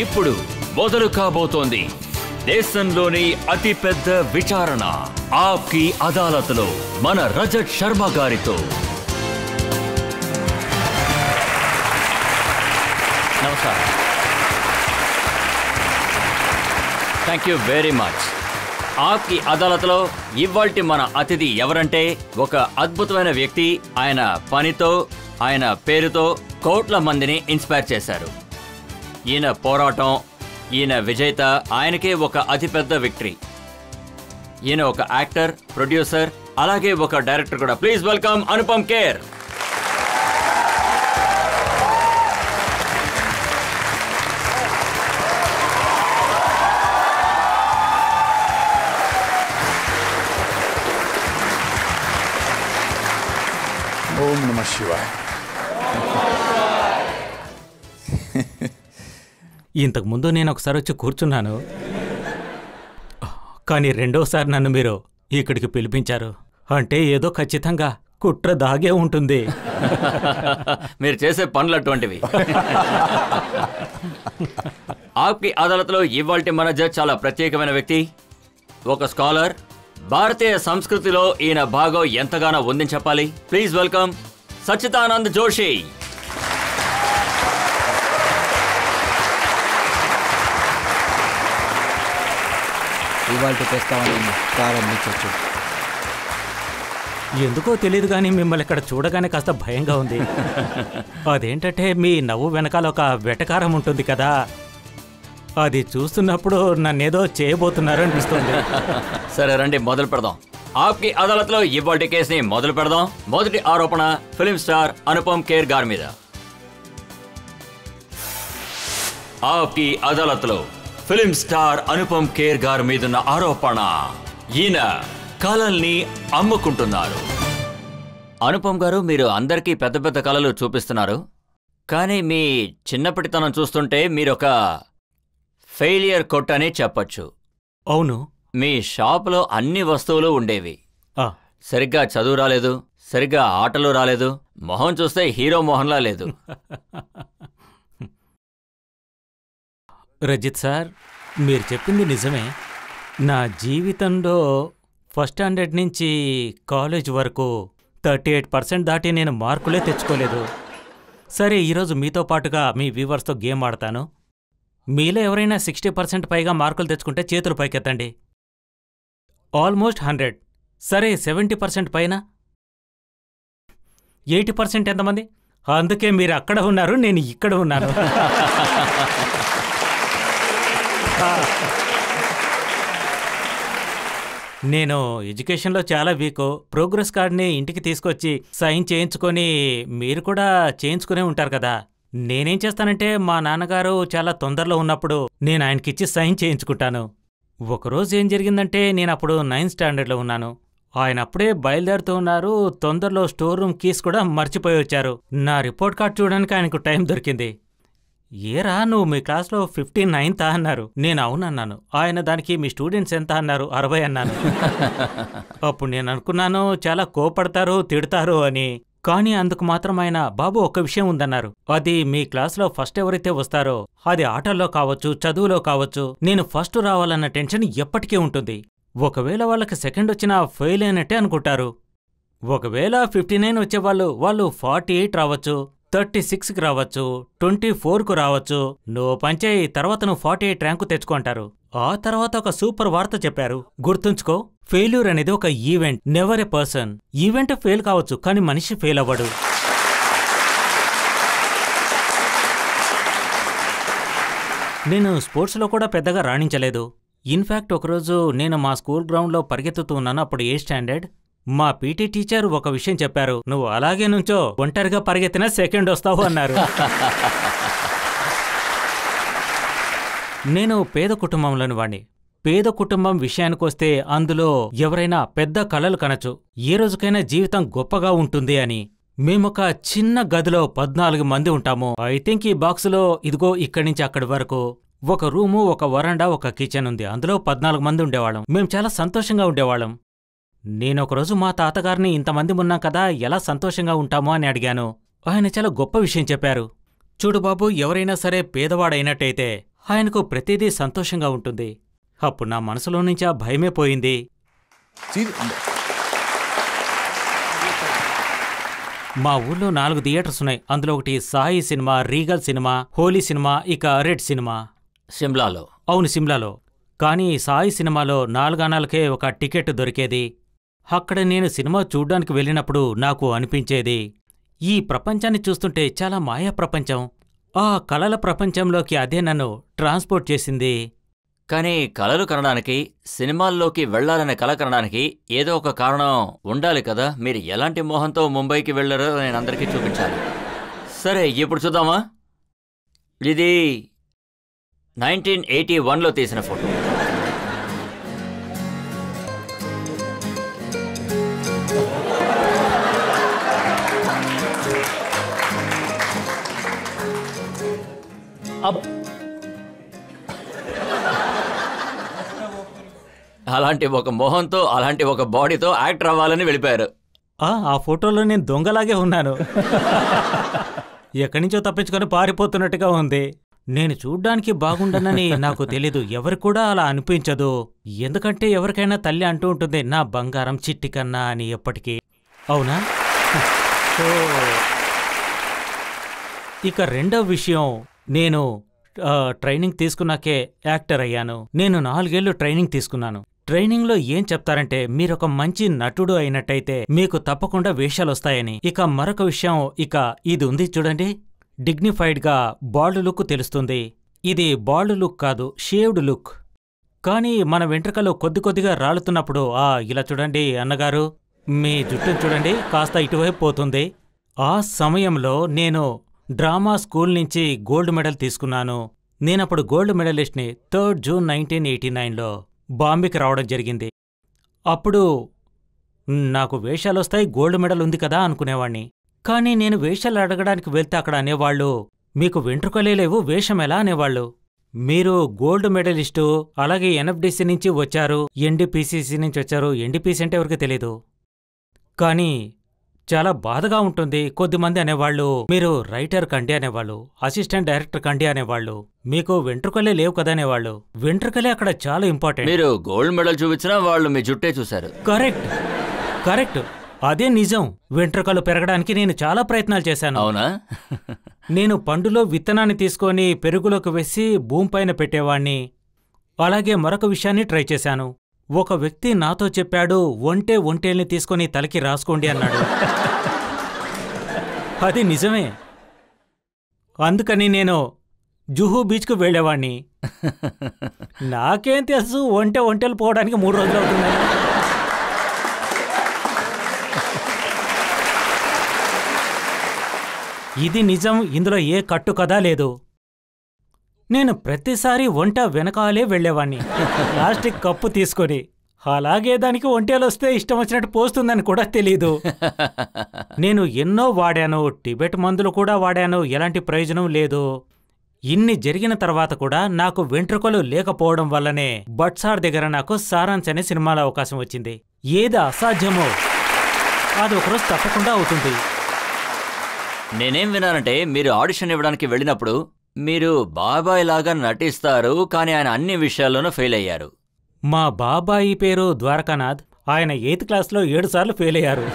ఇప్పుడు మొదలు కాబోతోంది దేశంలోని అతిపెద్ద విచారణ ఆప్కి అదాలత్లో మన రజత్ శర్మ గారితో. నమస్కారం. Thank you very much. Aapki అదాలత్లో ఇవాల్టి మన అతిథి ఎవరంటే ఒక అద్భుతమైన వ్యక్తి. ఆయన పనితో, ఆయన పేరుతో కోట్ల మందిని ఇన్స్పైర్ చేశారు. ఈయన పోరాటం, ఈయన విజేత, ఆయనకే ఒక అతిపెద్ద విక్టరీ. ఈయన ఒక యాక్టర్, ప్రొడ్యూసర్, అలాగే ఒక డైరెక్టర్ కూడా. Please welcome Anupam Kher. ఓం నమః శివాయ. ఇంతకుముందు నేను ఒకసారి వచ్చి కూర్చున్నాను, కానీ రెండోసారి నన్ను మీరు ఇక్కడికి పిలిపించారు అంటే ఏదో ఖచ్చితంగా కుట్ర దాగే ఉంటుంది. మీరు చేసే పనులు అటువంటివి. ఆప్కి అదాలత్లో ఇవాల్టి మన జడ్జ్ చాలా ప్రత్యేకమైన వ్యక్తి, ఒక స్కాలర్. భారతీయ సంస్కృతిలో ఈయన భాగం ఎంతగానో ఉందని చెప్పాలి. Please welcome Sachchidanand Joshi. ఇవాల్టి ప్రస్తావనను ప్రారంభించవచ్చు. ఎందుకో తెలియదు కానీ మిమ్మల్ని ఇక్కడ చూడగానే కాస్త భయంగా ఉంది. అదేంటంటే మీ నవ్వు వెనకాల ఒక వెటకారం ఉంటుంది కదా, అది చూస్తున్నప్పుడు నన్నేదో చేయబోతున్నారు అనిపిస్తుంది. సరే రండి మొదలు పెడదాం. ఆప్కి అదాలత్లో ఇవాల్టి కేసుని మొదలు పెడదాం. మొదటి ఆరోపణ ఫిలిం స్టార్ అనుపమ్ ఖేర్ గారి మీద. ఆప్కి అదాలత్లో ఫిలిం స్టార్ అనుపమ్ ఖేర్ గారి మీదున్న ఆరోపణ, ఈయన కళల్ని అమ్ముకుంటున్నారు. అనుపమ్ గారు, మీరు అందరికీ పెద్ద పెద్ద కళలు చూపిస్తున్నారు, కానీ మీ చిన్నప్పటితనం చూస్తుంటే మీరొక ఫెయిలియర్ కొట్టని చెప్పచ్చు. అవును. మీ షాపులో అన్ని వస్తువులు ఉండేవి, సరిగ్గా చదువు రాలేదు, సరిగ్గా ఆటలు రాలేదు, మొహం చూస్తే హీరో మొహంలా లేదు. రజిత్ సార్, మీరు చెప్పింది నిజమే. నా జీవితంలో ఫస్ట్ స్టాండర్డ్ నుంచి కాలేజ్ వరకు 38% దాటి నేను మార్కులే తెచ్చుకోలేదు. సరే, ఈరోజు మీతో పాటుగా మీ వ్యూవర్స్తో గేమ్ ఆడతాను. మీలో ఎవరైనా 60% పైగా మార్కులు తెచ్చుకుంటే చేతులు పైకెత్తండి. ఆల్మోస్ట్ 100. సరే, 70% పైన 80% ఎంతమంది? అందుకే మీరు అక్కడ ఉన్నారు, నేను ఇక్కడ ఉన్నాను. నేను ఎడ్యుకేషన్లో చాలా వీక్. ప్రోగ్రెస్ కార్డ్ని ఇంటికి తీసుకొచ్చి సైన్ చేయించుకొని, మీరు కూడా చేయించుకునే ఉంటారు కదా. నేనేం చేస్తానంటే, మా నాన్నగారు చాలా తొందరలో ఉన్నప్పుడు నేను ఆయనకిచ్చి సైన్ చేయించుకుంటాను. ఒకరోజు ఏం జరిగిందంటే, నేను అప్పుడు 9th స్టాండర్డ్లో ఉన్నాను. ఆయన అప్పుడే బయలుదేరుతూ ఉన్నారు. తొందరలో స్టోర్ రూమ్ కీస్ కూడా మర్చిపోయి వచ్చారు. నా రిపోర్ట్ కార్డ్ చూడడానికి ఆయనకు టైం దొరికింది. ఏరా, నువ్వు మీ క్లాస్లో 59th అన్నారు. నేను అవునన్నాను. ఆయన దానికి మీ స్టూడెంట్స్ ఎంత అన్నారు? 60 అన్నాను. అప్పుడు నేను అనుకున్నాను చాలా కోపడతారు, తిడతారు అని. కానీ అందుకు మాత్రం ఆయన, బాబు ఒక్క విషయం ఉందన్నారు. అది మీ క్లాస్లో ఫస్ట్ ఎవరైతే వస్తారో, అది ఆటల్లో కావచ్చు, చదువులో కావచ్చు, నేను ఫస్ట్ రావాలన్న టెన్షన్ ఎప్పటికీ ఉంటుంది. ఒకవేళ వాళ్ళకి సెకండ్ వచ్చినా ఫెయిల్ అయినట్టే అనుకుంటారు. ఒకవేళ 59 వచ్చేవాళ్ళు, వాళ్ళు 48 రావచ్చు, 36కి రావచ్చు, 24కు రావచ్చు. నువ్వు పంచాయి తర్వాత నువ్వు 48 ర్యాంకు తెచ్చుకుంటారు. ఆ తర్వాత ఒక సూపర్ వార్త చెప్పారు. గుర్తుంచుకో, ఫెయిల్యూర్ అనేది ఒక event, never a person. Event fail కావచ్చు, కానీ మనిషి ఫెయిల్ అవ్వడు. నేను స్పోర్ట్స్లో కూడా పెద్దగా రాణించలేదు. ఇన్ఫ్యాక్ట్ ఒకరోజు నేను మా స్కూల్ గ్రౌండ్లో పరిగెత్తుతూ ఉన్నాను. అప్పుడు 8th స్టాండర్డ్. మా పీటీ టీచర్ ఒక విషయం చెప్పారు. నువ్వు అలాగే నుంచో, ఒంటరిగా పరిగెత్తినా సెకండ్ వస్తావు అన్నారు. నేను పేద కుటుంబంలోని వాణ్ణి. పేద కుటుంబం విషయానికొస్తే అందులో ఎవరైనా పెద్ద కలలు కనచ్చు, ఏ రోజుకైనా జీవితం గొప్పగా ఉంటుంది అని. మేమొక చిన్న గదిలో 14 మంది ఉంటాము. ఐ థింక్ ఈ బాక్సులో ఇదిగో ఇక్కడి నుంచి అక్కడి వరకు ఒక రూము, ఒక వరండా, ఒక కిచెన్ ఉంది. అందులో 14 మంది ఉండేవాళ్ళం. మేం చాలా సంతోషంగా ఉండేవాళ్ళం. నేనొకరోజు మా తాతగారిని, ఇంతమంది ఉన్నాం కదా, ఎలా సంతోషంగా ఉంటామో అని అడిగాను. ఆయన చాలా గొప్ప విషయం చెప్పారు. చూడు బాబు, ఎవరైనా సరే పేదవాడైనట్టయితే ఆయనకు ప్రతిదీ సంతోషంగా ఉంటుంది. అప్పుడు నా మనసులో నుంచి ఆ భయమే పోయింది. మా ఊళ్ళో 4 థియేటర్స్ ఉన్నాయి. అందులో ఒకటి Sai cinema, Regal cinema, holy cinema, ఇక రెడ్ సినిమా. సిమ్లాలో? అవును, సిమ్లాలో. కానీ సాయి సినిమాలో 4 అణాలకే ఒక టికెట్ దొరికేది. అక్కడ నేను సినిమా చూడ్డానికి వెళ్ళినప్పుడు నాకు అనిపించేది, ఈ ప్రపంచాన్ని చూస్తుంటే చాలా మాయా ప్రపంచం. ఆ కలల ప్రపంచంలోకి అదే నన్ను ట్రాన్స్పోర్ట్ చేసింది. కానీ కలలు కనడానికి, సినిమాల్లోకి వెళ్లాలనే కల కనడానికి ఏదో ఒక కారణం ఉండాలి కదా. మీరు ఎలాంటి మోహంతో ముంబైకి వెళ్లారో నేను అందరికీ చూపించాలి. సరే, ఇప్పుడు చూద్దామా? ఇది 1981లో తీసిన ఫోటో. అలాంటి ఒక మొహంతో, అలాంటి ఒక బాడీతో యాక్టర్ అవ్వాలని వెళ్ళిపోయారు. ఆ ఫోటోలో నేను దొంగలాగే ఉన్నాను. ఎక్కడి నుంచో తప్పించుకొని పారిపోతున్నట్టుగా ఉంది. నేను చూడ్డానికి బాగుండనని నాకు తెలీదు. ఎవరికి కూడా అలా అనిపించదు. ఎందుకంటే ఎవరికైనా తల్లి అంటూ ఉంటుంది, నా బంగారం చిట్టి కన్నా అని ఎప్పటికీ. అవునా? సో ఇక రెండవ విషయం, నేను ట్రైనింగ్ తీసుకున్నాకే యాక్టర్ అయ్యాను. నేను 4 ఏళ్లు ట్రైనింగ్ తీసుకున్నాను. ట్రైనింగ్లో ఏం చెప్తారంటే, మీరొక మంచి నటుడు అయినట్టయితే మీకు తప్పకుండా వేషాలొస్తాయని. ఇక మరొక విషయం, ఇక ఇది ఉంది చూడండి, డిగ్నిఫైడ్గా బాల్డ్ లుక్ తెలుస్తుంది. ఇది బాల్డ్ లుక్ కాదు, షేవ్డ్ లుక్. కానీ మన వెంట్రుకలు కొద్దిగా రాలుతున్నప్పుడు ఇలా చూడండి అన్నగారు, మీ జుట్టును చూడండి, కాస్త ఇటువైపు పోతుంది. ఆ సమయంలో నేను డ్రామా స్కూల్ నుంచి గోల్డ్ మెడల్ తీసుకున్నాను. నేనప్పుడు గోల్డ్ మెడలిస్ట్ని. 3 జూన్ 1989లో బాంబేకి రావడం జరిగింది. అప్పుడు నాకు వేషాలొస్తాయి, గోల్డ్ మెడల్ ఉంది కదా అనుకునేవాణ్ణి. కానీ నేను వేషాలు అడగడానికి వెళ్తే అక్కడ అనేవాళ్ళు, మీకు వెంట్రుకలే లేవు, వేషం ఎలా అనేవాళ్ళు. మీరు గోల్డ్ మెడలిస్టు, అలాగే ఎన్ఎఫ్డిసి నుంచి వచ్చారు, ఎన్డీపీసీసీ నుంచి వచ్చారు. ఎన్డీపీసీ అంటే ఎవరికి తెలీదు. కానీ చాలా బాధగా ఉంటుంది. కొద్దిమంది అనేవాళ్ళు, మీరు రైటర్ కండి అనేవాళ్ళు, అసిస్టెంట్ డైరెక్టర్ కండి అనేవాళ్ళు, మీకు వెంట్రుకలే లేవు కదా అనేవాళ్ళు. వెంట్రుకలే అక్కడ చాలా ఇంపార్టెంట్. మీరు గోల్డ్ మెడల్ చూపించినా వాళ్ళు మీ జుట్టే చూశారు. కరెక్ట్, అదే నిజం. వెంట్రుకలు పెరగడానికి నేను చాలా ప్రయత్నాలు చేశాను. అవునా? నేను పండులో విత్తనాన్ని తీసుకొని పెరుగులోకి వేసి భూమిపైన పెట్టేవాణ్ణి. అలాగే మరొక విషయాన్ని ట్రై చేశాను. ఒక వ్యక్తి నాతో చెప్పాడు, ఒంటేల్ని తీసుకొని తలకి రాసుకోండి అన్నాడు. అది నిజమే. అందుకని నేను జుహూ బీచ్కు వెళ్లేవాణ్ణి. నాకేం తెలుసు ఒంటెలు పోవడానికి 3 రోజులు అవుతుంది. ఇది నిజం, ఇందులో ఏ కట్టు కథ లేదు. నేను ప్రతిసారి ఒంట వెనకాలే వెళ్లేవాణ్ణి, ప్లాస్టిక్ కప్పు తీసుకొని. అలాగే దానికి ఒంటేలొస్తే ఇష్టం వచ్చినట్టు పోస్తుందని కూడా తెలీదు. నేను ఎన్నో వాడాను, టిబెట్ మందులు కూడా వాడాను, ఎలాంటి ప్రయోజనం లేదు. ఇన్ని జరిగిన తర్వాత కూడా నాకు వెంట్రుకలు లేకపోవడం వల్లనే బట్సార్ దగ్గర నాకు సారాంశ్ అనే సినిమాలో అవకాశం వచ్చింది. ఏది అసాధ్యమో అది ఒకరోజు తప్పకుండా అవుతుంది. నేనేం విన్నానంటే, మీరు ఆడిషన్ ఇవ్వడానికి వెళ్ళినప్పుడు మీరు బాబాయ్ లాగా నటిస్తారు, కానీ ఆయన అన్ని విషయాల్లోనూ ఫెయిల్ అయ్యారు. మా బాబాయి పేరు ద్వారకానాథ్. ఆయన 8th క్లాస్లో 7 సార్లు ఫెయిల్ అయ్యారు.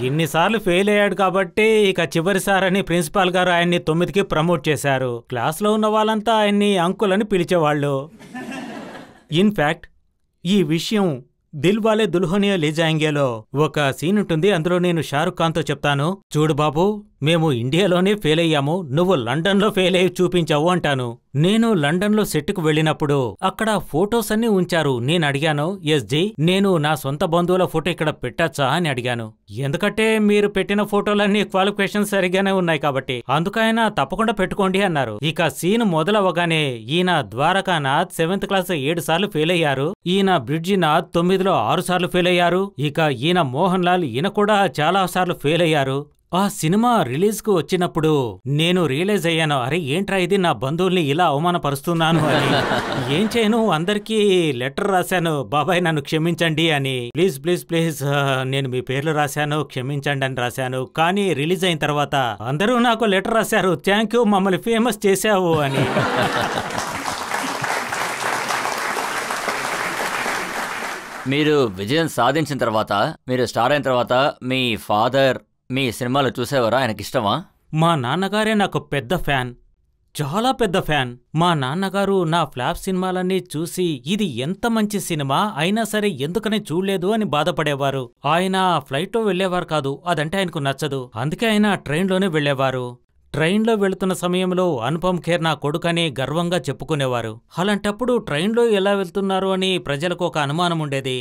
ఇన్నిసార్లు ఫెయిల్ అయ్యాడు కాబట్టి ఇక చివరిసారని ప్రిన్సిపాల్ గారు ఆయన్ని 9కి ప్రమోట్ చేశారు. క్లాస్లో ఉన్న వాళ్ళంతా ఆయన్ని అంకుల్ అని పిలిచేవాళ్ళు. ఇన్ఫ్యాక్ట్ ఈ విషయం దిల్వాలే దుల్హనియా లే జాయేంగేలో ఒక సీన్ ఉంటుంది. అందులో నేను షారుఖ్ ఖాన్తో చెప్తాను, చూడు బాబు, మేము ఇండియాలోనే ఫెయిల్ అయ్యాము, నువ్వు లండన్లో ఫెయిల్ అయ్యి చూపించావు అంటాను. నేను లండన్లో సెట్కు వెళ్ళినప్పుడు అక్కడ ఫోటోస్ అన్నీ ఉంచారు. నేను అడిగాను, ఎస్జీ, నేను నా సొంత బంధువుల ఫోటో ఇక్కడ పెట్టచ్చా అని అడిగాను. ఎందుకంటే మీరు పెట్టిన ఫోటోలన్నీ క్వాలిఫికేషన్స్ సరిగానే ఉన్నాయి కాబట్టి. అందుకైనా తప్పకుండా పెట్టుకోండి అన్నారు. ఇక సీన్ మొదలవగానే ఈయన ద్వారకానాథ్ 7th క్లాస్ 7 సార్లు ఫెయిల్ అయ్యారు. ఈయన బ్రిడ్జినాథ్ 9లో 6 సార్లు ఫెయిల్ అయ్యారు. ఇక ఈయన మోహన్ లాల్, ఈయన కూడా చాలా సార్లు ఫెయిల్ అయ్యారు. ఆ సినిమా రిలీజ్కు వచ్చినప్పుడు నేను రియలైజ్ అయ్యాను, అరే ఏంట్రా ఇది, నా బంధువుల్ని ఇలా అవమానపరుస్తున్నాను అని. ఏం చేయను, అందరికీ లెటర్ రాశాను, బాబాయ్ నన్ను క్షమించండి అని. ప్లీజ్ ప్లీజ్ ప్లీజ్ నేను మీ పేర్లు రాశాను, క్షమించండి అని రాశాను. కానీ రిలీజ్ అయిన తర్వాత అందరూ నాకు లెటర్ రాశారు, థ్యాంక్ యూ, మమ్మల్ని ఫేమస్ చేశావు అని. మీరు విజయం సాధించిన తర్వాత, మీరు స్టార్ అయిన తర్వాత మీ ఫాదర్ మీ సినిమాలు చూసేవారా? ఆయనకి ఇష్టమా? మా నాన్నగారే నాకు పెద్ద ఫ్యాన్, చాలా పెద్ద ఫ్యాన్. మా నాన్నగారు నా ఫ్లాప్ సినిమాలన్నీ చూసి ఇది ఎంత మంచి సినిమా అయినా సరే ఎందుకని చూడలేదు అని బాధపడేవారు. ఆయన ఫ్లైట్లో వెళ్లేవారు కాదు, అదంటే ఆయనకు నచ్చదు. అందుకే ఆయన ట్రైన్లోనే వెళ్లేవారు. ట్రైన్లో వెళుతున్న సమయంలో అనుపమ్ ఖేర్ నా కొడుకని గర్వంగా చెప్పుకునేవారు. అలాంటప్పుడు ట్రైన్లో ఎలా వెళ్తున్నారు అని ప్రజలకు ఒక అనుమానం ఉండేది.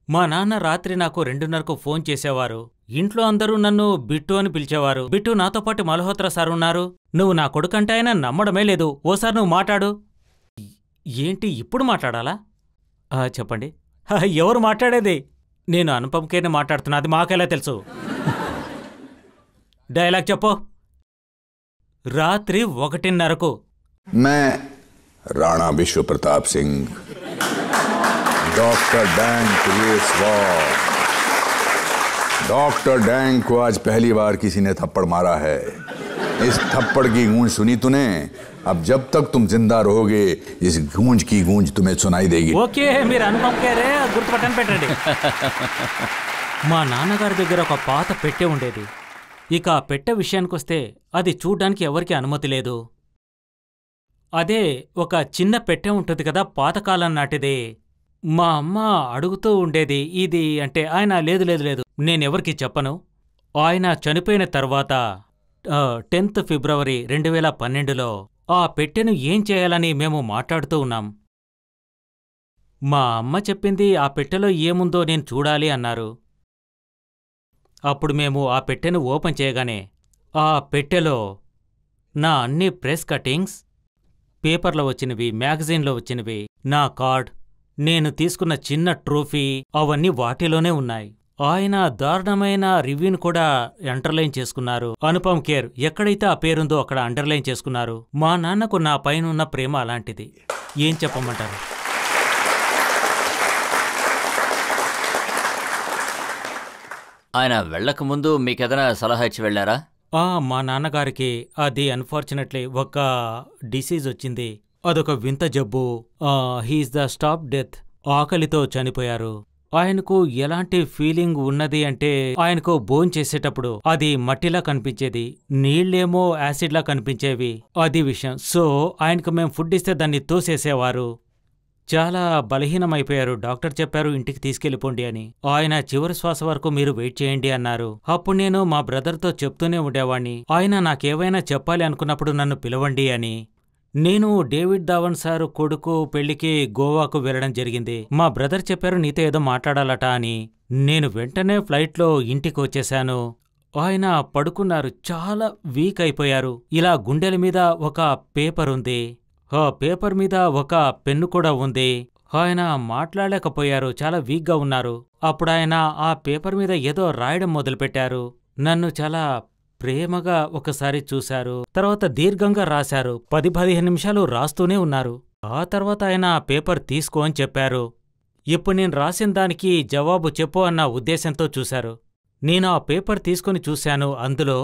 మా నాన్న రాత్రి నాకు 2:30కు ఫోన్ చేసేవారు. ఇంట్లో అందరూ నన్ను బిట్టు అని పిలిచేవారు. బిట్టు, నాతో పాటు మల్హోత్రా సార్ ఉన్నారు, నువ్వు నా కొడుకంటే ఆయన నమ్మడమే లేదు, ఓసారి నువ్వు మాట్లాడు. ఏంటి ఇప్పుడు మాట్లాడాలా? చెప్పండి. ఎవరు మాట్లాడేది? నేను అనుపమ్ ఖేర్ని మాట్లాడుతున్నా, అది మాకెలా తెలుసు? డైలాగ్ చెప్పు. రాత్రి 1:30కు. मैं राणा विश्व प्रताप सिंह, डॉक्टर डैंग क्रिएसवाल। डॉक्टर डैंग को आज पहली बार किसी ने थप्पड़ मारा है। इस थप्पड़ की गूंज सुनी तूने? अब जब तक तुम जिंदा रहोगे इस गूंज की गूंज तुम्हें सुनाई देगी। ఓకే, మీరు అనుపమ్ ఖేరే, గుర్తుపట్టని పెట్టండి. మా నాన్నగారి దగ్గర ఒక పాత పెట్టె ఉండేది. ఇక ఆ పెట్టె విషయానికొస్తే అది చూడ్డానికి ఎవరికీ అనుమతి లేదు. అదే ఒక చిన్న పెట్టె ఉంటుంది కదా, పాతకాలం నాటిది. మా అమ్మ అడుగుతూ ఉండేది ఇది అంటే. ఆయన లేదు లేదు లేదు, నేనెవరికి చెప్పను. ఆయన చనిపోయిన తర్వాత 10th ఫిబ్రవరి 2012లో ఆ పెట్టెను ఏం చేయాలని మేము మాట్లాడుతూ ఉన్నాం. మా అమ్మ చెప్పింది ఆ పెట్టెలో ఏముందో నేను చూడాలి అన్నారు. అప్పుడు మేము ఆ పెట్టెను ఓపెన్ చేయగానే ఆ పెట్టెలో నా అన్ని ప్రెస్ కటింగ్స్, పేపర్లో వచ్చినవి, మ్యాగజైన్లో వచ్చినవి, నా కార్డ్, నేను తీసుకున్న చిన్న ట్రోఫీ అవన్నీ వాటిలోనే ఉన్నాయి. ఆయన దారుణమైన రివ్యూను కూడా అండర్లైన్ చేసుకున్నారు. అనుపమ్ ఖేర్ ఎక్కడైతే ఆ పేరుందో అక్కడ అండర్లైన్ చేసుకున్నారు. మా నాన్నకు నా పైనున్న ప్రేమ అలాంటిది. ఏం చెప్పమంటారు? ఆయన వెళ్ళకముందు మీకేదైనా సలహా ఇచ్చి వెళ్ళారా? మా నాన్నగారికి అది అన్ఫార్చునేట్లీ ఒక డిసీజ్ వచ్చింది. అదొక వింత జబ్బు. He's the stop death. ఆకలితో చనిపోయారు. ఆయనకు ఎలాంటి ఫీలింగ్ ఉన్నది అంటే, ఆయనకు భోంచేసేటప్పుడు అది మట్టిలా కనిపించేది, నీళ్లేమో యాసిడ్లా కనిపించేవి. అది విషయం. సో ఆయనకు మేం ఫుడ్ ఇస్తే దాన్ని తోసేసేవారు. చాలా బలహీనమైపోయారు. డాక్టర్ చెప్పారు ఇంటికి తీసుకెళ్ళిపోండి అని. ఆయన చివరి శ్వాస వరకు మీరు వెయిట్ చేయండి అన్నారు. అప్పుడు నేను మా బ్రదర్తో చెప్తూనే ఉండేవాణ్ణి, ఆయన నాకేవైనా చెప్పాలి అనుకున్నప్పుడు నన్ను పిలవండి అని. నేను డేవిడ్ ధావన్ సారు కొడుకు పెళ్లికి గోవాకు వెళ్లడం జరిగింది. మా బ్రదర్ చెప్పారు నీతో ఏదో మాట్లాడాలట అని. నేను వెంటనే ఫ్లైట్లో ఇంటికి వచ్చేశాను. ఆయన పడుకున్నారు, చాలా వీక్ అయిపోయారు. ఇలా గుండెల మీద ఒక పేపర్ ఉంది, ఆ పేపర్ మీద ఒక పెన్ను కూడా ఉంది. ఆయన మాట్లాడలేకపోయారు, చాలా వీక్గా ఉన్నారు. అప్పుడాయన ఆ పేపర్ మీద ఏదో రాయడం మొదలుపెట్టారు. నన్ను చాలా ప్రేమగా ఒకసారి చూశారు. తర్వాత దీర్ఘంగా రాశారు. 10-15 నిమిషాలు రాస్తూనే ఉన్నారు. ఆ తర్వాత ఆయన ఆ పేపర్ తీసుకో అని చెప్పారు. ఇప్పుడు నేను రాసిన దానికి జవాబు చెప్పు అన్న ఉద్దేశంతో చూశారు. నేను ఆ పేపర్ తీసుకుని చూశాను. అందులో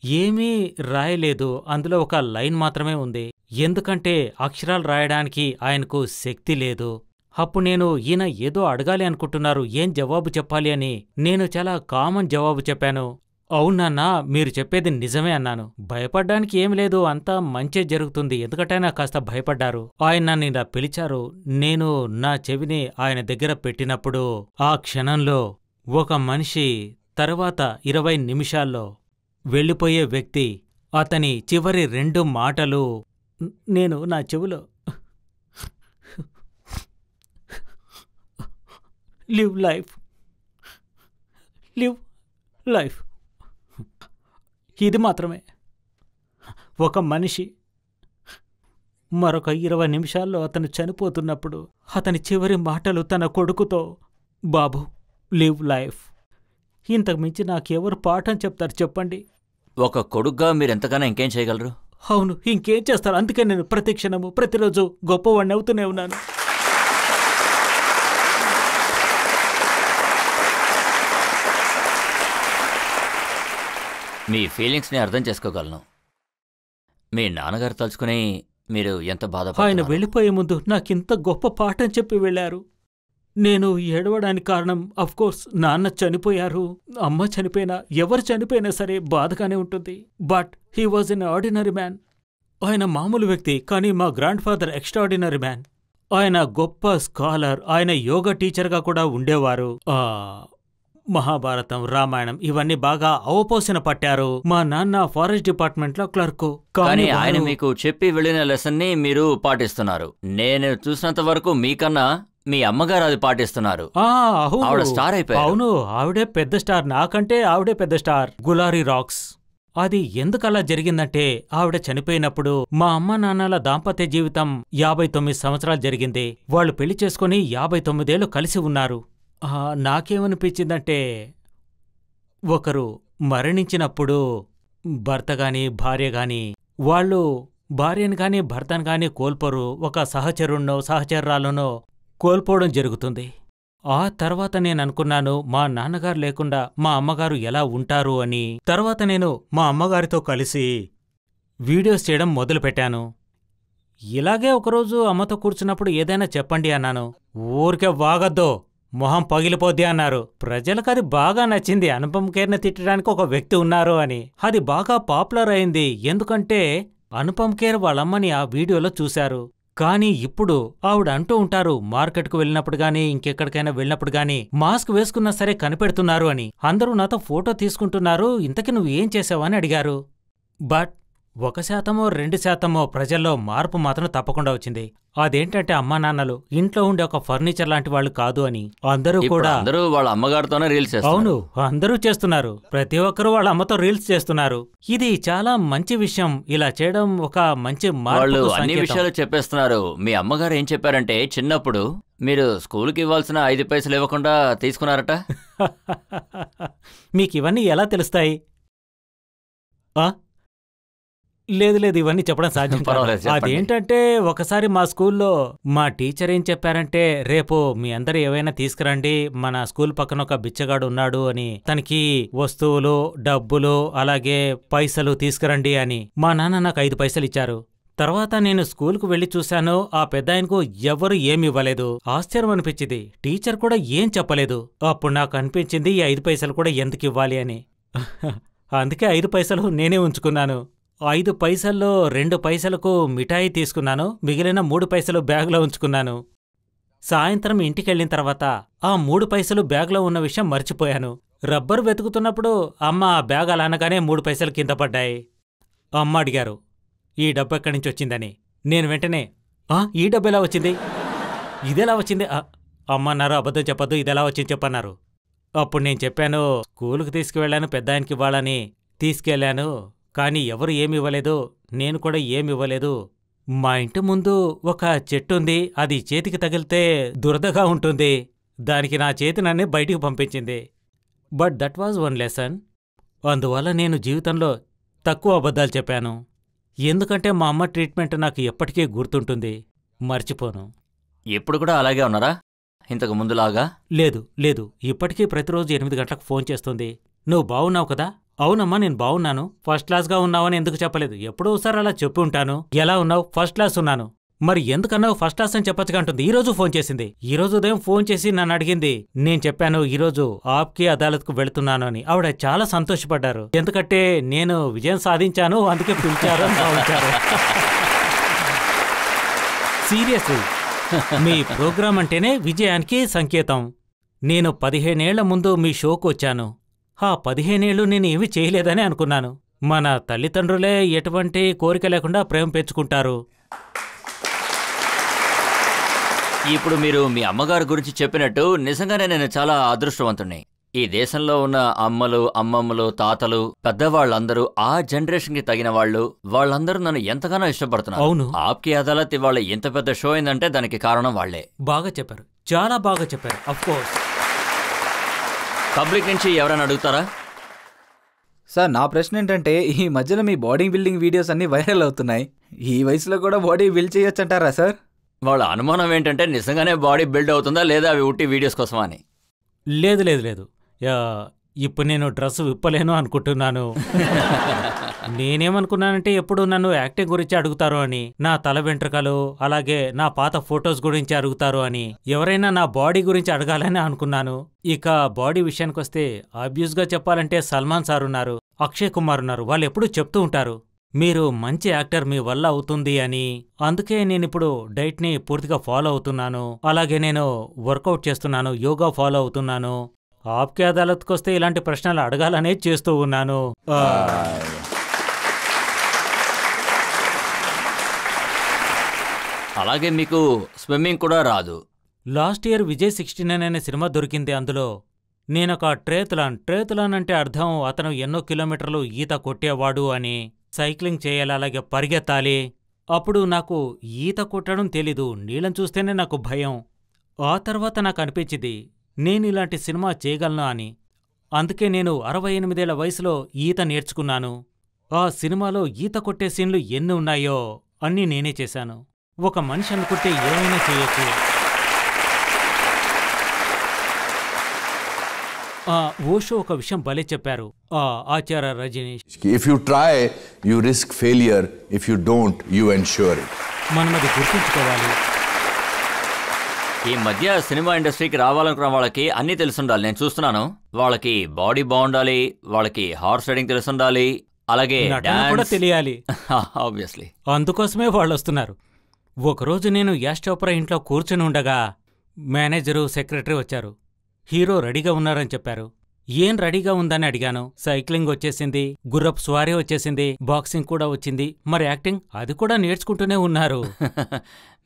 ఏమీ రాయలేదు. అందులో ఒక లైన్ మాత్రమే ఉంది. ఎందుకంటే అక్షరాలు రాయడానికి ఆయనకు శక్తి లేదు. అప్పుడు నేను ఈయన ఏదో అడగాలి అనుకుంటున్నారు, ఏం జవాబు చెప్పాలి అని నేను చాలా కామన్ జవాబు చెప్పాను. అవునన్నా, మీరు చెప్పేది నిజమే అన్నాను. భయపడ్డానికి ఏమి లేదు, అంతా మంచే జరుగుతుంది. ఎందుకంటే ఆయన కాస్త భయపడ్డారు. ఆయన నన్ను ఇలా పిలిచారు. నేను నా చెవిని ఆయన దగ్గర పెట్టినప్పుడు ఆ క్షణంలో ఒక మనిషి తర్వాత 20 నిమిషాల్లో వెళ్ళిపోయే వ్యక్తి, అతని చివరి 2 మాటలు నేను నా చెవులో లివ్ లైఫ్, లివ్ లైఫ్, ఇది మాత్రమే. ఒక మనిషి మరొక 20 నిమిషాల్లో అతను చనిపోతున్నప్పుడు అతని చివరి మాటలు తన కొడుకుతో, బాబు లివ్ లైఫ్. ఇంతకు మించి నాకెవరు పాఠం చెప్తారు చెప్పండి? ఒక కొడుగ్గా మీరెంతగానో ఇంకేం చేయగలరు? అవును, ఇంకేం చేస్తారు? అందుకే నేను ప్రతి క్షణము ప్రతిరోజు గొప్పవాడిని అవుతూనే ఉన్నాను. మీ ఫీలింగ్స్ని అర్థం చేసుకోగలను. మీ నాన్నగారు తలుచుకుని మీరు ఎంత బాధపడ్డారు? ఆయన వెళ్ళిపోయే ముందు నాకింత గొప్ప పాఠం చెప్పి వెళ్ళారు. నేను ఏడవడానికి కారణం అఫ్కోర్స్ నాన్న చనిపోయారు, అమ్మ చనిపోయినా, ఎవరు చనిపోయినా సరే బాధగానే ఉంటుంది. But he was an ordinary man. ఆయన మామూలు వ్యక్తి, కానీ మా గ్రాండ్ ఫాదర్ ఎక్స్ట్రాడినరీ మ్యాన్. ఆయన గొప్ప స్కాలర్, ఆయన యోగా టీచర్గా కూడా ఉండేవారు. మహాభారతం, రామాయణం ఇవన్నీ బాగా అవపోసన పట్టారు. మా నాన్న ఫారెస్ట్ డిపార్ట్మెంట్లో క్లర్కు. కానీ ఆయన మీకు చెప్పి వెళ్ళిన లెసన్ ని మీరు పాటిస్తున్నారు. నేను చూసినంత వరకు మీకన్నా మీ అమ్మగారు అది పాటిస్తున్నారు. ఆవిడ స్టార్ అయిపోయారు. అవును, ఆవిడే పెద్ద స్టార్, నాకంటే ఆవిడే పెద్ద స్టార్. గులారీ రాక్స్. అది ఎందుకలా జరిగిందంటే, ఆవిడ చనిపోయినప్పుడు మా అమ్మ నాన్నల దాంపత్య జీవితం 59 సంవత్సరాలు జరిగింది. వాళ్ళు పెళ్లి చేసుకుని 59 ఏళ్లు కలిసి ఉన్నారు. నాకేమనిపించిందంటే, ఒకరు మరణించినప్పుడు భర్త గాని భార్య గాని వాళ్ళు భార్యను గాని భర్తను గాని కోల్పోరు, ఒక సహచరుణ్ణో సహచర్రాలనో కోల్పోవడం జరుగుతుంది. ఆ తర్వాత నేననుకున్నాను, మా నాన్నగారు లేకుండా మా అమ్మగారు ఎలా ఉంటారు అని. తర్వాత నేను మా అమ్మగారితో కలిసి వీడియోస్ చేయడం మొదలుపెట్టాను. ఇలాగే ఒకరోజు అమ్మతో కూర్చున్నప్పుడు ఏదైనా చెప్పండి అన్నాను. ఊరికే వాగద్దో, మొహం పగిలిపోద్ది అన్నారు. ప్రజలకది బాగా నచ్చింది, అనుపమ్ ఖేర్ని తిట్టడానికి ఒక వ్యక్తి ఉన్నారు అని. అది బాగా పాపులర్ అయింది, ఎందుకంటే అనుపమ్ ఖేర్ వాళ్ళమ్మని ఆ వీడియోలో చూశారు. కానీ ఇప్పుడు ఆవిడ అంటూ ఉంటారు, మార్కెట్కు వెళ్ళినప్పుడు గానీ ఇంకెక్కడికైనా వెళ్ళినప్పుడు గానీ మాస్క్ వేసుకున్నా సరే కనిపెడుతున్నారు అని. అందరూ నాతో ఫోటో తీసుకుంటున్నారు, ఇంతకీ నువ్వు ఏం చేసావని అడిగారు. బట్ 1% 2% ప్రజల్లో మార్పు మాత్రం తప్పకుండా వచ్చింది. అదేంటంటే అమ్మా నాన్నలు ఇంట్లో ఉండే ఒక ఫర్నిచర్ లాంటి వాళ్ళు కాదు అని. అందరూ కూడా అందరూ వాళ్ళ అమ్మగారితోనే రీల్స్ చేస్తున్నారు. అవును, అందరూ చేస్తున్నారు. ప్రతి ఒక్కరూ వాళ్ళ అమ్మతో రీల్స్ చేస్తున్నారు. ఇది చాలా మంచి విషయం. ఇలా చేయడం ఒక మంచి వాళ్ళు అన్ని విషయాలు చెప్పేస్తున్నారు. మీ అమ్మగారు ఏం చెప్పారంటే, చిన్నప్పుడు మీరు స్కూల్కి ఇవ్వాల్సిన 5 పైసలు ఇవ్వకుండా తీసుకున్నారట. మీకు ఇవన్నీ ఎలా తెలుస్తాయి? లేదు, ఇవన్నీ చెప్పడం సాధ్యం కాదు. అదేంటంటే, ఒకసారి మా స్కూల్లో మా టీచర్ ఏం చెప్పారంటే, రేపు మీ అందరూ ఏవైనా తీసుకురండి, మన స్కూల్ పక్కన ఒక బిచ్చగాడు ఉన్నాడు అని. తనకి వస్తువులు, డబ్బులు, అలాగే పైసలు తీసుకురండి అని. మా నాన్న నాకు 5 పైసలు ఇచ్చారు. తర్వాత నేను స్కూల్కు వెళ్లి చూశాను, ఆ పెద్దాయనకు ఎవరు ఏమివ్వలేదు. ఆశ్చర్యం అనిపించింది. టీచర్ కూడా ఏం చెప్పలేదు. అప్పుడు నాకు అనిపించింది, ఈ 5 పైసలు కూడా ఎందుకు ఇవ్వాలి అని. అందుకే 5 పైసలు నేనే ఉంచుకున్నాను. 5 పైసల్లో 2 పైసలకు మిఠాయి తీసుకున్నాను, మిగిలిన 3 పైసలు బ్యాగులో ఉంచుకున్నాను. సాయంత్రం ఇంటికెళ్ళిన తర్వాత ఆ 3 పైసలు బ్యాగులో ఉన్న విషయం మర్చిపోయాను. రబ్బరు వెతుకుతున్నప్పుడు అమ్మ ఆ బ్యాగ్ అలా అనగానే 3 పైసలు కింద పడ్డాయి. అమ్మ అడిగారు, ఈ డబ్బు ఎక్కడి నుంచి వచ్చిందని. నేను వెంటనే, ఈ డబ్బు ఎలా వచ్చింది, ఇదెలా వచ్చింది అమ్మ అన్నారు. అబద్ధం చెప్పొద్దు, ఇదెలా వచ్చింది చెప్పన్నారు. అప్పుడు నేను చెప్పాను, స్కూలుకు తీసుకువెళ్ళాను, పెద్దాయనకి ఇవ్వాలని తీసుకెళ్లాను, కానీ ఎవరు ఏమివ్వలేదు, నేను కూడా ఏమివ్వలేదు. మా ఇంటి ముందు ఒక చెట్టుంది, అది చేతికి తగిలితే దురదగా ఉంటుంది, దానికి నా చేతినన్నే బయటికి పంపించింది. But that was one lesson. అందువల్ల నేను జీవితంలో తక్కువ అబద్ధాలు చెప్పాను. ఎందుకంటే మా అమ్మ ట్రీట్మెంట్ నాకు ఎప్పటికీ గుర్తుంటుంది, మర్చిపోను. ఎప్పుడు కూడా అలాగే ఉన్నారా, ఇంతకు ముందులాగా? లేదు, ఇప్పటికీ ప్రతిరోజు 8 గంటలకు ఫోన్ చేస్తుంది. నువ్వు బావున్నావు కదా? అవునమ్మా, నేను బావున్నాను. ఫస్ట్ క్లాస్గా ఉన్నావని ఎందుకు చెప్పలేదు? ఎప్పుడో ఒకసారి అలా చెప్పి ఉంటాను. ఎలా ఉన్నావు? ఫస్ట్ క్లాస్ ఉన్నాను. మరి ఎందుకన్నావు ఫస్ట్ క్లాస్ అని చెప్పచ్చుగా అంటుంది. ఈరోజు ఫోన్ చేసింది. ఈరోజు ఉదయం ఫోన్ చేసి నన్ను అడిగింది. నేను చెప్పాను ఈరోజు ఆప్కి అదాలత్కు వెళుతున్నాను అని. ఆవిడ చాలా సంతోషపడ్డారు, ఎందుకంటే నేను విజయం సాధించాను, అందుకే పిలిచారు అని భావించారు. సీరియస్లీ, మీ ప్రోగ్రాం అంటేనే విజయానికి సంకేతం. నేను 15 ఏళ్ల ముందు మీ షోకు వచ్చాను. 15 ఏళ్ళు నేను ఏమీ చేయలేదని అనుకున్నాను. మన తల్లిదండ్రులే ఎటువంటి కోరిక లేకుండా ప్రేమ పెంచుకుంటారు. ఇప్పుడు మీరు మీ అమ్మగారి గురించి చెప్పినట్టు నిజంగానే నేను చాలా అదృష్టవంతుణ్ణి. ఈ దేశంలో ఉన్న అమ్మలు, అమ్మమ్మలు, తాతలు, పెద్దవాళ్ళందరూ ఆ జనరేషన్కి తగిన వాళ్ళు, వాళ్ళందరూ నన్ను ఎంతగానో ఇష్టపడుతున్నారు. అవును, ఆప్కి అదాలత్ ఇవాళ ఎంత పెద్ద షో అయిందంటే దానికి కారణం వాళ్లే. బాగా చెప్పారు, చాలా బాగా చెప్పారు. అఫ్కోర్స్. పబ్లిక్ నుంచి ఎవరైనా అడుగుతారా? సార్, నా ప్రశ్న ఏంటంటే, ఈ మధ్యలో మీ బాడీ బిల్డింగ్ వీడియోస్ అన్నీ వైరల్ అవుతున్నాయి. ఈ వయసులో కూడా బాడీ బిల్డ్ చేయొచ్చంటారా సార్? వాళ్ళ అనుమానం ఏంటంటే నిజంగానే బాడీ బిల్డ్ అవుతుందా లేదా అవి ఉట్టి వీడియోస్ కోసమా అని. లేదు, ఇప్పుడు నేను డ్రెస్ విప్పలేను అనుకుంటున్నాను. నేనేమనుకున్నానంటే ఎప్పుడు నన్ను యాక్టింగ్ గురించి అడుగుతారు అని, నా తల వెంట్రుకలు అలాగే నా పాత ఫొటోస్ గురించి అడుగుతారు అని, ఎవరైనా నా బాడీ గురించి అడగాలని అనుకున్నాను. ఇక బాడీ విషయానికొస్తే ఆబ్వియస్గా చెప్పాలంటే సల్మాన్ సార్ ఉన్నారు, అక్షయ్ కుమార్ ఉన్నారు. వాళ్ళు ఎప్పుడూ చెప్తూ ఉంటారు మీరు మంచి యాక్టర్ మీ వల్ల అవుతుంది అని. అందుకే నేనిప్పుడు డైట్ని పూర్తిగా ఫాలో అవుతున్నాను. అలాగే నేను వర్కౌట్ చేస్తున్నాను, యోగా ఫాలో అవుతున్నాను. ఆప్కే అదాలత్కొస్తే ఇలాంటి ప్రశ్నలు అడగాలనే చేస్తూ ఉన్నాను. అలాగే మీకు స్విమ్మింగ్ కూడా రాదు. లాస్ట్ ఇయర్ విజయ్ 69 అనే సినిమా దొరికింది. అందులో నేనొక ట్రేతులాన్ అంటే అర్థం అతను ఎన్నో కిలోమీటర్లు ఈత కొట్టేవాడు అని. సైక్లింగ్ చేయాలి, అలాగే పరిగెత్తాలి. అప్పుడు నాకు ఈత కొట్టడం తెలీదు, నీళ్ళని చూస్తేనే నాకు భయం. ఆ తర్వాత నాకు అనిపించింది నేను ఇలాంటి సినిమా చేయగలను అని. అందుకే నేను 68 ఏళ్ల వయసులో ఈత నేర్చుకున్నాను. ఆ సినిమాలో ఈత కొట్టే సీన్లు ఎన్ని ఉన్నాయో అన్నీ నేనే చేశాను. ఒక మనిషి అనుకుంటే ఏమైనా చేయొచ్చు. ఓషో ఒక విషయం భలే చెప్పారు, ఆచార్య Rajneesh. If you try, you risk failure. If you don't, you ensure it. మనం అది గుర్తుంచుకోవాలి. ఈ మధ్య సినిమా ఇండస్ట్రీకి రావాలనుకున్న వాళ్ళకి అన్నీ తెలుసుండాలి. నేను చూస్తున్నాను, వాళ్ళకి బాడీ బాగుండాలి, వాళ్ళకి హార్స్ రైడింగ్ తెలుసుండాలి, అలాగే కూడా తెలియాలి. ఆబ్వియస్లీ అందుకోసమే వాళ్ళు వస్తున్నారు. ఒకరోజు నేను యాష్ చోప్రా ఇంట్లో కూర్చుని ఉండగా మేనేజరు, సెక్రటరీ వచ్చారు. హీరో రెడీగా ఉన్నారని చెప్పారు. ఏం రెడీగా ఉందని అడిగాను. సైక్లింగ్ వచ్చేసింది, గుర్రపు స్వారీ వచ్చేసింది, బాక్సింగ్ కూడా వచ్చింది, మరి యాక్టింగ్ అది కూడా నేర్చుకుంటూనే ఉన్నారు.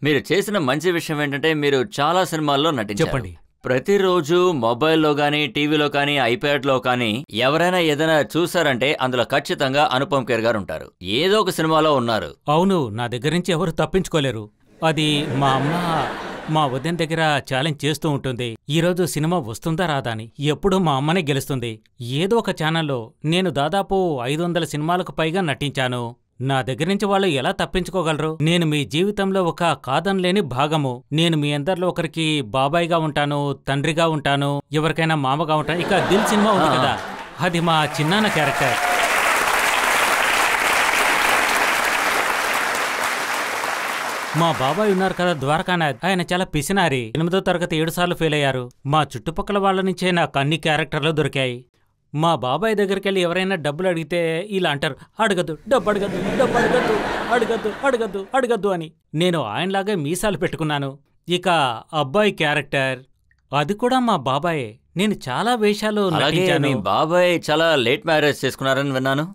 మీరు చేసిన మంచి విషయం ఏంటంటే మీరు చాలా సినిమాల్లో నటించారు. చెప్పండి. ప్రతిరోజు మొబైల్లో కానీ, టీవీలో కానీ, ఐప్యాడ్లో కానీ ఎవరైనా ఏదైనా చూసారంటే అందులో ఖచ్చితంగా అనుపమ్ ఖేర్ గారు ఉంటారు. ఏదో ఒక సినిమాలో ఉన్నారు. అవును, నా దగ్గర నుంచి ఎవరు తప్పించుకోలేరు. అది మా అమ్మ మా వదిన దగ్గర ఛాలెంజ్ చేస్తూ ఉంటుంది, ఈరోజు సినిమా వస్తుందా రాదా అని. ఎప్పుడూ మా అమ్మనే గెలుస్తుంది. ఏదో ఒక ఛానల్లో నేను దాదాపు 500 సినిమాలకు పైగా నటించాను. నా దగ్గర నుంచి వాళ్ళు ఎలా తప్పించుకోగలరు? నేను మీ జీవితంలో ఒక కాదనలేని భాగము. నేను మీ అందరిలో ఒకరికి బాబాయ్గా ఉంటాను, తండ్రిగా ఉంటాను, ఎవరికైనా మామగా ఉంటాను. ఇక దిల్ సినిమా ఉంది కదా, అది మా చిన్నాన్న క్యారెక్టర్. మా బాబాయ్ ఉన్నారు కదా ద్వారకానాథ్, ఆయన చాలా పిసినారి. 8వ తరగతి 7 సార్లు ఫెయిల్ అయ్యారు. మా చుట్టుపక్కల వాళ్ళ నుంచే నాకు అన్ని క్యారెక్టర్లు దొరికాయి. మా బాబాయ్ దగ్గరికెళ్ళి ఎవరైనా డబ్బులు అడిగితే ఇలా అంటారు, అడగద్దు, డబ్బు అడగద్దు, డబ్బు అడగద్దు, అడగద్దు, అడగద్దు, అడగద్దు అని. నేను ఆయనలాగే మీసాలు పెట్టుకున్నాను. ఇక అబ్బాయి క్యారెక్టర్ అది కూడా మా బాబాయే. నేను చాలా వేషాలు నటించాను. బాబాయ్ చాలా లేట్ మ్యారేజ్ చేసుకున్నారని విన్నాను.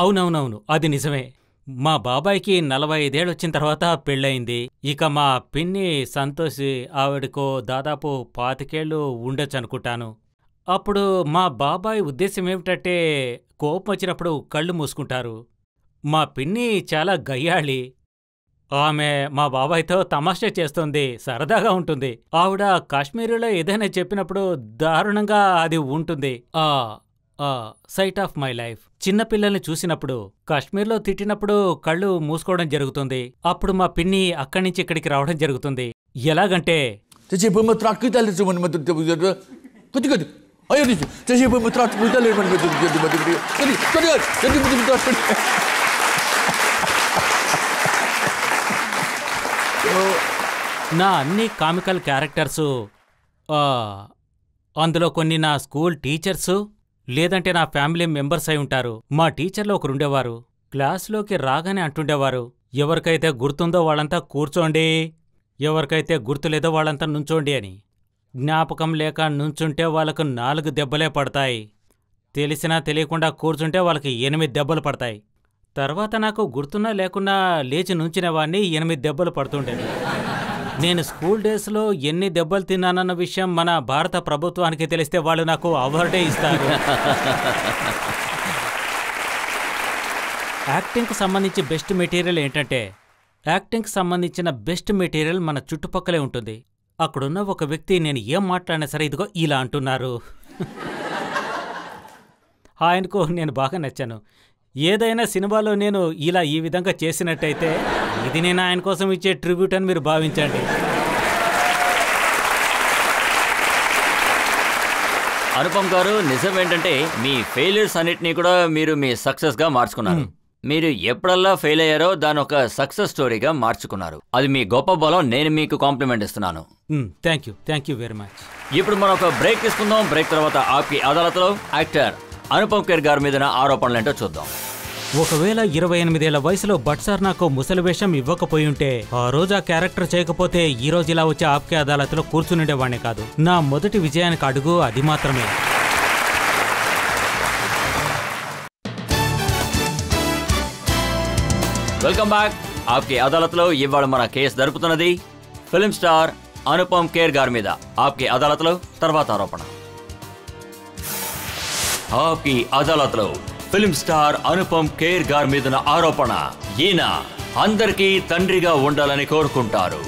అవునవునవును, అది నిజమే. మా బాబాయ్కి 45 ఏళ్ళు వచ్చిన తర్వాత పెళ్ళయింది. ఇక మా పిన్ని సంతోషి, ఆవిడకో దాదాపు 25 ఏళ్ళు ఉండొచ్చు అనుకుంటాను. అప్పుడు మా బాబాయ్ ఉద్దేశం ఏమిటంటే కోపం వచ్చినప్పుడు కళ్ళు మూసుకుంటారు. మా పిన్ని చాలా గయ్యాళి. ఆమె మా బాబాయ్తో తమాషా చేస్తుంది, సరదాగా ఉంటుంది. ఆవిడ కాశ్మీరీలో ఏదైనా చెప్పినప్పుడు దారుణంగా అది ఉంటుంది. Sight of my life. చిన్నపిల్లల్ని చూసినప్పుడు, కాశ్మీర్లో తిట్టినప్పుడు కళ్ళు మూసుకోవడం జరుగుతుంది. అప్పుడు మా పిన్ని అక్కడి నుంచి ఇక్కడికి రావడం జరుగుతుంది. ఎలాగంటే నా అన్ని కామికల్ క్యారెక్టర్సు, అందులో కొన్ని నా స్కూల్ టీచర్సు లేదంటే నా ఫ్యామిలీ మెంబర్స్ అయి ఉంటారు. మా టీచర్లు ఒకరుండేవారు, క్లాసులోకి రాగానే అంటుండేవారు, ఎవరికైతే గుర్తుందో వాళ్ళంతా కూర్చోండి, ఎవరికైతే గుర్తులేదో వాళ్ళంతా నుంచోండి అని. జ్ఞాపకం లేక నుంచుంటే వాళ్ళకు 4 దెబ్బలే పడతాయి, తెలిసినా తెలియకుండా కూర్చుంటే వాళ్ళకి 8 దెబ్బలు పడతాయి. తర్వాత నాకు గుర్తున్నా లేకున్నా లేచి నుంచినవాణ్ణి 8 దెబ్బలు పడుతుండేవి. నేను స్కూల్ డేస్లో ఎన్ని దెబ్బలు తిన్నానన్న విషయం మన భారత ప్రభుత్వానికి తెలిస్తే వాళ్ళు నాకు అవార్డే ఇస్తారు. యాక్టింగ్కి సంబంధించి బెస్ట్ మెటీరియల్ ఏంటంటే, యాక్టింగ్కి సంబంధించిన బెస్ట్ మెటీరియల్ మన చుట్టుపక్కలే ఉంటుంది. అక్కడున్న ఒక వ్యక్తి నేను ఏం మాట్లాడినా సరే ఇదిగో ఇలా అంటున్నారు. ఆయనకు నేను బాగా నచ్చాను. ఏదైనా సినిమాలో నేను ఇలా ఈ విధంగా చేసినట్టయితే ఇది నేను ఆయన కోసం ఇచ్చే ట్రిబ్యూట్ అని మీరు భావించండి. అనుపమ్ గారు, నిజం ఏంటంటే మీ ఫెయిల్యూర్స్ అన్నిటినీ కూడా మీరు మీ సక్సెస్ గా మార్చుకున్నారు. మీరు ఎప్పుడల్లా ఫెయిల్ అయ్యారో దాని ఒక సక్సెస్ స్టోరీగా మార్చుకున్నారు. అది మీ గొప్ప బలం. నేను మీకు కాంప్లిమెంట్ ఇస్తున్నాను. Thank you very much. ఇప్పుడు మనం ఒక బ్రేక్ తీసుకుందాం. బ్రేక్ తర్వాత ఆప్కి అదాలత్లో యాక్టర్ అనుపమ్ ఖేర్ గారి మీద ఆరోపణలు ఏంటో చూద్దాం. ఒకవేళ 28 ఏళ్ల వయసులో భట్ సార్ నాకు ముసలి వేషం ఇవ్వకపోయుంటే, ఆ రోజు ఆ క్యారెక్టర్ చేయకపోతే ఈ రోజు ఇలా వచ్చే ఆప్కే అదాలత్లో కూర్చునిండేవాణ్ణే కాదు. నా మొదటి విజయానికి అడుగు అది మాత్రమే. Welcome back. ఆప్కి అదాలత్లో ఇవాళ మన కేసు జరుపుతున్నది ఫిల్మ్ స్టార్ అనుపమ్ ఖేర్ గారి మీద. ఆప్కి అదాలత్లో తర్వాత ఆరోపణ. ఆప్కి అదాలత్లో ఫిల్మ్ స్టార్ అనుపమ్ ఖేర్ గారి మీద ఆరోపణ. ఈయన అందరికీ తండ్రిగా ఉండాలని కోరుకుంటారు.